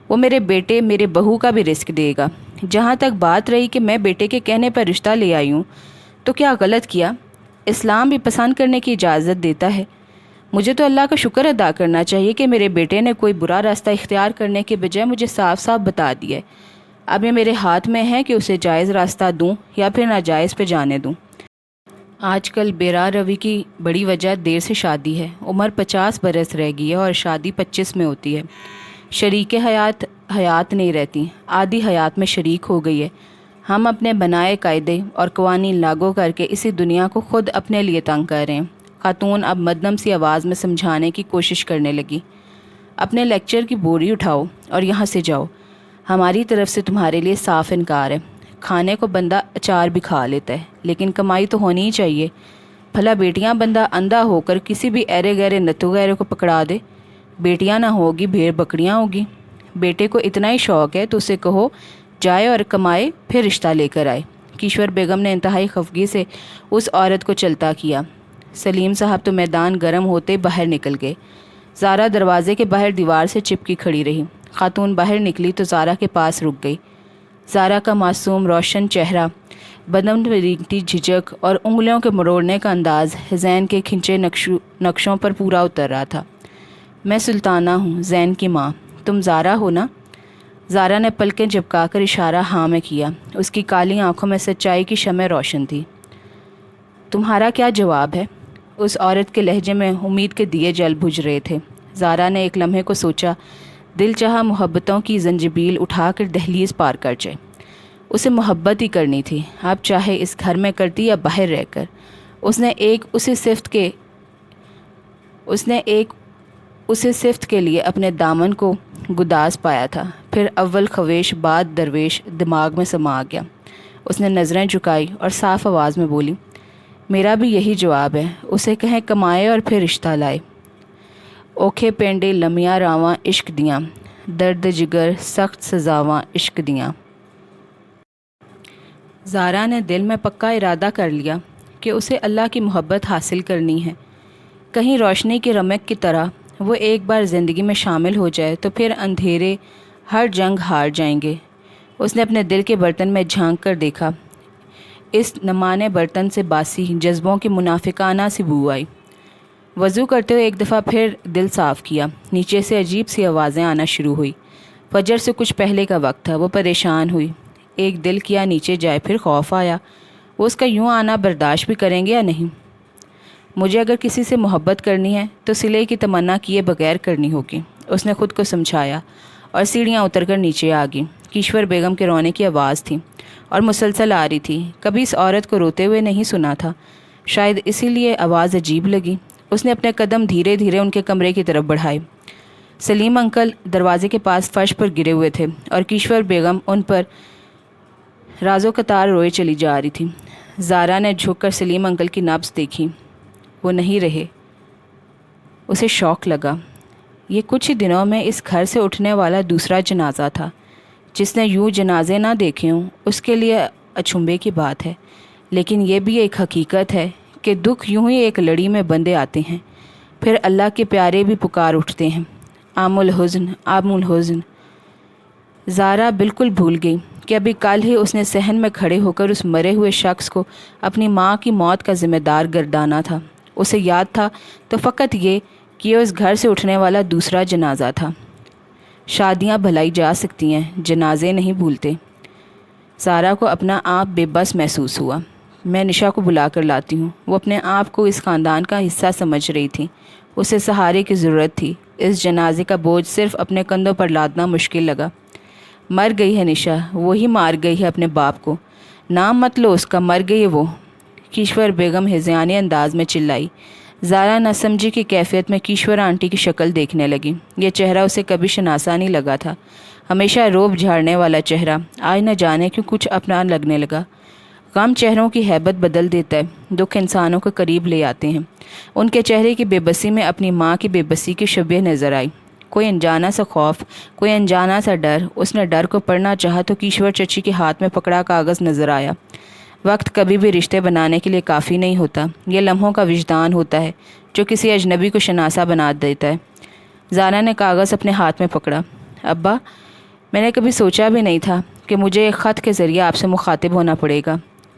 وہ میرے بیٹے میرے بہو کا بھی رزق دے گا۔ جہاں تک بات رہی کہ میں بیٹے کے کہنے پر رشتہ لے آئی ہوں تو کیا غلط کیا؟ اسلام بھی پسند کرنے کی اجازت دیتا ہے۔ مجھے تو اللہ کا شکر ادا کرنا چاہیے کہ میرے بیٹے نے کوئی برا راستہ اختیار کرنے کے بجائے مجھے صاف صاف بتا دیا ہے۔ اب یہ میرے ہاتھ میں ہے کہ اسے جائز راستہ دوں یا پھر ناجائز پہ جانے دوں۔ آج کل بیراہ روی کی بڑی وجہ دیر سے شادی ہے۔ عمر 50 برس رہ گئی ہے اور شادی 25 میں ہوتی ہے۔ شریک حیات نہیں رہتی، آدھی حیات میں شریک ہو گئی ہے۔ ہم اپنے بنائے قاعدے اور قوانین لاگو کر کے اسی دنیا کو خود اپنے لیے تنگ کر رہے ہیں۔ خاتون اب مدھم سی آواز میں سمجھانے کی کوشش کرنے لگی۔ اپنے لیکچر کی بوری اٹھاؤ اور یہاں سے جاؤ۔ ہماری طرف سے تمہارے لیے صاف انکار ہے۔ کھانے کو بندہ اچار بھی کھا لیتا ہے، لیکن کمائی تو ہونی ہی چاہیے۔ بھلا بیٹیاں بندہ اندھا ہو کر کسی بھی ایرے گہرے نتو گہرے کو پکڑا دے؟ بیٹیاں نہ ہوگی بھیڑ بکریاں ہوگی۔ بیٹے کو اتنا ہی شوق ہے تو اسے کہو جائے اور کمائے، پھر رشتہ لے کر آئے۔ کیشور بیگم نے انتہائی خفگی سے اس عورت کو چلتا کیا۔ سلیم صاحب تو میدان گرم ہوتے باہر نکل گئے۔ زارا دروازے کے باہر دیوار سے چپکی کھڑی رہی۔ خاتون باہر نکلی تو زارا کے پاس رک گئی۔ زارا کا معصوم روشن چہرہ، بدن میں رینگتی جھجک اور انگلیوں کے مروڑنے کا انداز حسین کے کھنچے نقشوں پر پورا اتر رہا تھا۔ میں سلطانہ ہوں، زین کی ماں۔ تم زارا ہو نا؟ زارا نے پلکیں جھپکا کر اشارہ ہاں میں کیا۔ اس کی کالی آنکھوں میں سچائی کی شمع روشن تھی۔ تمہارا کیا جواب ہے؟ اس عورت کے لہجے میں امید کے دیے جل بجھ رہے تھے۔ زارا نے ایک لمحے کو سوچا، دل چاہا محبتوں کی زنجبیل اٹھا کر دہلیز پار کر جائے۔ اسے محبت ہی کرنی تھی، اب چاہے اس گھر میں کرتی یا باہر رہ کر۔ اس نے ایک اسے صفت کے لیے اپنے دامن کو گداز پایا تھا، پھر اول خویش بعد درویش دماغ میں سما گیا۔ اس نے نظریں جھکائی اور صاف آواز میں بولی، میرا بھی یہی جواب ہے۔ اسے کہیں کمائے اور پھر رشتہ لائے۔ اوکھے پینڈے لمیاں راواں عشق دیاں، درد جگر سخت سزاواں عشق دیاں۔ زارا نے دل میں پکا ارادہ کر لیا کہ اسے اللہ کی محبت حاصل کرنی ہے۔ کہیں روشنی کی رمق کی طرح وہ ایک بار زندگی میں شامل ہو جائے تو پھر اندھیرے ہر جنگ ہار جائیں گے۔ اس نے اپنے دل کے برتن میں جھانک کر دیکھا۔ اس نمانے برتن سے باسی جذبوں کی منافقانہ سی بو آئی۔ وضو کرتے ہوئے ایک دفعہ پھر دل صاف کیا۔ نیچے سے عجیب سی آوازیں آنا شروع ہوئی۔ فجر سے کچھ پہلے کا وقت تھا۔ وہ پریشان ہوئی۔ ایک دل کیا نیچے جائے، پھر خوف آیا، وہ اس کا یوں آنا برداشت بھی کریں گے یا نہیں۔ مجھے اگر کسی سے محبت کرنی ہے تو صلے کی تمنا کیے بغیر کرنی ہوگی، اس نے خود کو سمجھایا اور سیڑھیاں اتر کر نیچے آ گئی۔ کیشور بیگم کے رونے کی آواز تھی اور مسلسل آ رہی تھی۔ کبھی اس عورت کو روتے ہوئے نہیں سنا تھا، شاید اسی لیے آواز عجیب لگی۔ اس نے اپنے قدم دھیرے دھیرے ان کے کمرے کی طرف بڑھائے۔ سلیم انکل دروازے کے پاس فرش پر گرے ہوئے تھے اور کیشور بیگم ان پر رازو قطار روئے چلی جا رہی تھی۔ زارا نے جھک کر سلیم انکل کی نبض دیکھی، وہ نہیں رہے۔ اسے شوق لگا۔ یہ کچھ ہی دنوں میں اس گھر سے اٹھنے والا دوسرا جنازہ تھا۔ جس نے یوں جنازے نہ دیکھے ہوں اس کے لیے اچنبھے کی بات ہے، لیکن یہ بھی ایک حقیقت ہے کہ دکھ یوں ہی ایک لڑی میں بندے آتے ہیں، پھر اللہ کے پیارے بھی پکار اٹھتے ہیں، عام الحزن عام الحزن۔ زارا بالکل بھول گئی کہ ابھی کل ہی اس نے صحن میں کھڑے ہو کر اس مرے ہوئے شخص کو اپنی ماں کی موت کا ذمہ دار گردانا تھا۔ اسے یاد تھا تو فقط یہ کہ یہ اس گھر سے اٹھنے والا دوسرا جنازہ تھا۔ شادیاں بھلائی جا سکتی ہیں، جنازے نہیں بھولتے۔ زارا کو اپنا آپ بے بس محسوس ہوا۔ میں نشا کو بلا کر لاتی ہوں۔ وہ اپنے آپ کو اس خاندان کا حصہ سمجھ رہی تھی۔ اسے سہارے کی ضرورت تھی۔ اس جنازے کا بوجھ صرف اپنے کندھوں پر لادنا مشکل لگا۔ مر گئی ہے نشا، وہی مار گئی ہے اپنے باپ کو۔ نام مت لو اس کا، مر گئی ہے وہ، کیشور بیگم ہذیانی انداز میں چلائی۔ زارا نہ سمجھی کی کیفیت میں کیشور آنٹی کی شکل دیکھنے لگی۔ یہ چہرہ اسے کبھی شناسا نہیں لگا تھا۔ ہمیشہ روب جھاڑنے والا چہرہ آج نہ جانے کیوں کچھ اپنا لگنے لگا۔ غم چہروں کی ہیبت بدل دیتا ہے، دکھ انسانوں کو قریب لے آتے ہیں۔ ان کے چہرے کی بے بسی میں اپنی ماں کی بے بسی کی شبیہ نظر آئی۔ کوئی انجانا سا خوف، کوئی انجانا سا ڈر۔ اس نے ڈر کو پڑھنا چاہا تو کیشور چچی کے ہاتھ میں پکڑا کاغذ نظر آیا۔ وقت کبھی بھی رشتے بنانے کے لیے کافی نہیں ہوتا، یہ لمحوں کا وجدان ہوتا ہے جو کسی اجنبی کو شناسا بنا دیتا ہے۔ زارا نے کاغذ اپنے ہاتھ میں پکڑا۔ ابا، میں نے کبھی سوچا بھی نہیں تھا کہ مجھے ایک خط کے ذریعے آپ سے مخاطب ہونا پڑے گا۔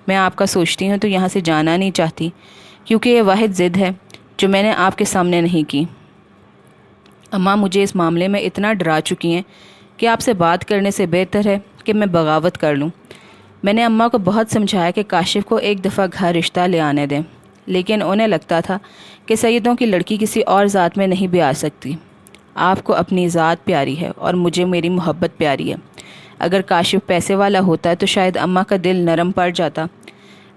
میں آپ کا سوچتی ہوں تو یہاں سے جانا نہیں چاہتی، کیونکہ یہ واحد ضد ہے جو میں نے آپ کے سامنے نہیں کی۔ اماں مجھے اس معاملے میں اتنا ڈرا چکی ہیں کہ آپ سے بات کرنے سے بہتر ہے کہ میں بغاوت کر لوں۔ میں نے اماں کو بہت سمجھایا کہ کاشف کو ایک دفعہ گھر رشتہ لے آنے دیں، لیکن انہیں لگتا تھا کہ سیدوں کی لڑکی کسی اور ذات میں نہیں بھی آ سکتی۔ آپ کو اپنی ذات پیاری ہے اور مجھے میری محبت پیاری ہے۔ اگر کاشف پیسے والا ہوتا تو شاید اماں کا دل نرم پڑ جاتا،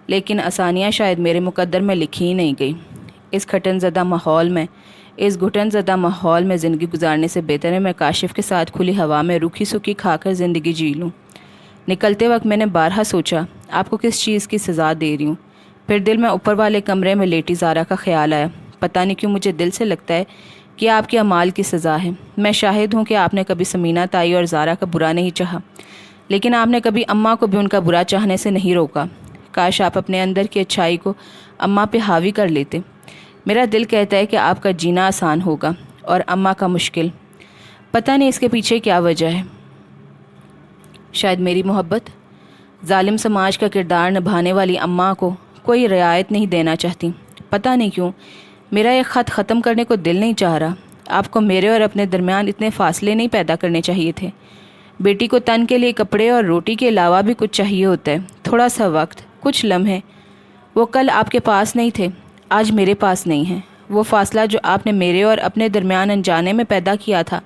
لیکن آسانیاں شاید میرے مقدر میں لکھی ہی نہیں گئی۔ اس گھٹن زدہ ماحول میں زندگی گزارنے سے بہتر ہے میں کاشف کے ساتھ کھلی ہوا میں روکھی سوکھی کھا کر زندگی جی لوں۔ نکلتے وقت میں نے بارہا سوچا آپ کو کس چیز کی سزا دے رہی ہوں۔ پھر دل میں اوپر والے کمرے میں لیٹی زارا کا خیال آیا۔ پتہ نہیں کیوں مجھے دل سے لگتا ہے کہ آپ کے اعمال کی سزا ہے۔ میں شاہد ہوں کہ آپ نے کبھی سمینہ تائی اور زارا کا برا نہیں چاہا، لیکن آپ نے کبھی اماں کو بھی ان کا برا چاہنے سے نہیں روکا۔ کاش آپ اپنے اندر کی اچھائی کو اماں پہ حاوی کر لیتے۔ میرا دل کہتا ہے کہ آپ کا جینا آسان ہوگا اور اماں کا مشکل۔ پتہ نہیں اس کے پیچھے کیا وجہ ہے۔ شاید میری محبت۔ ظالم سماج کا کردار نبھانے والی اماں کو کوئی رعایت نہیں دینا چاہتی۔ پتہ نہیں کیوں میرا یہ خط ختم کرنے کو دل نہیں چاہ رہا۔ آپ کو میرے اور اپنے درمیان اتنے فاصلے نہیں پیدا کرنے چاہیے تھے۔ بیٹی کو تن کے لیے کپڑے اور روٹی کے علاوہ بھی کچھ چاہیے ہوتا ہے، تھوڑا سا وقت، کچھ لمحے۔ وہ کل آپ کے پاس نہیں تھے، آج میرے پاس نہیں ہیں۔ وہ فاصلہ جو آپ نے میرے اور اپنے درمیان انجانے میں پیدا کیا تھا،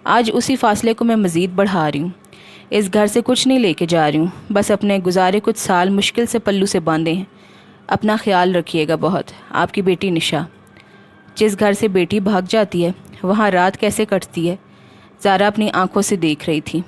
آج اسی فاصلے کو میں مزید بڑھا رہی ہوں۔ اس گھر سے کچھ نہیں لے کے جا رہی ہوں، بس اپنے گزارے کچھ سال مشکل سے پلو سے باندھے ہیں۔ اپنا خیال رکھیے گا بہت۔ آپ کی بیٹی نشا۔ جس گھر سے بیٹی بھاگ جاتی ہے وہاں رات کیسے کٹتی ہے؟ زارا اپنی آنکھوں سے دیکھ رہی تھی۔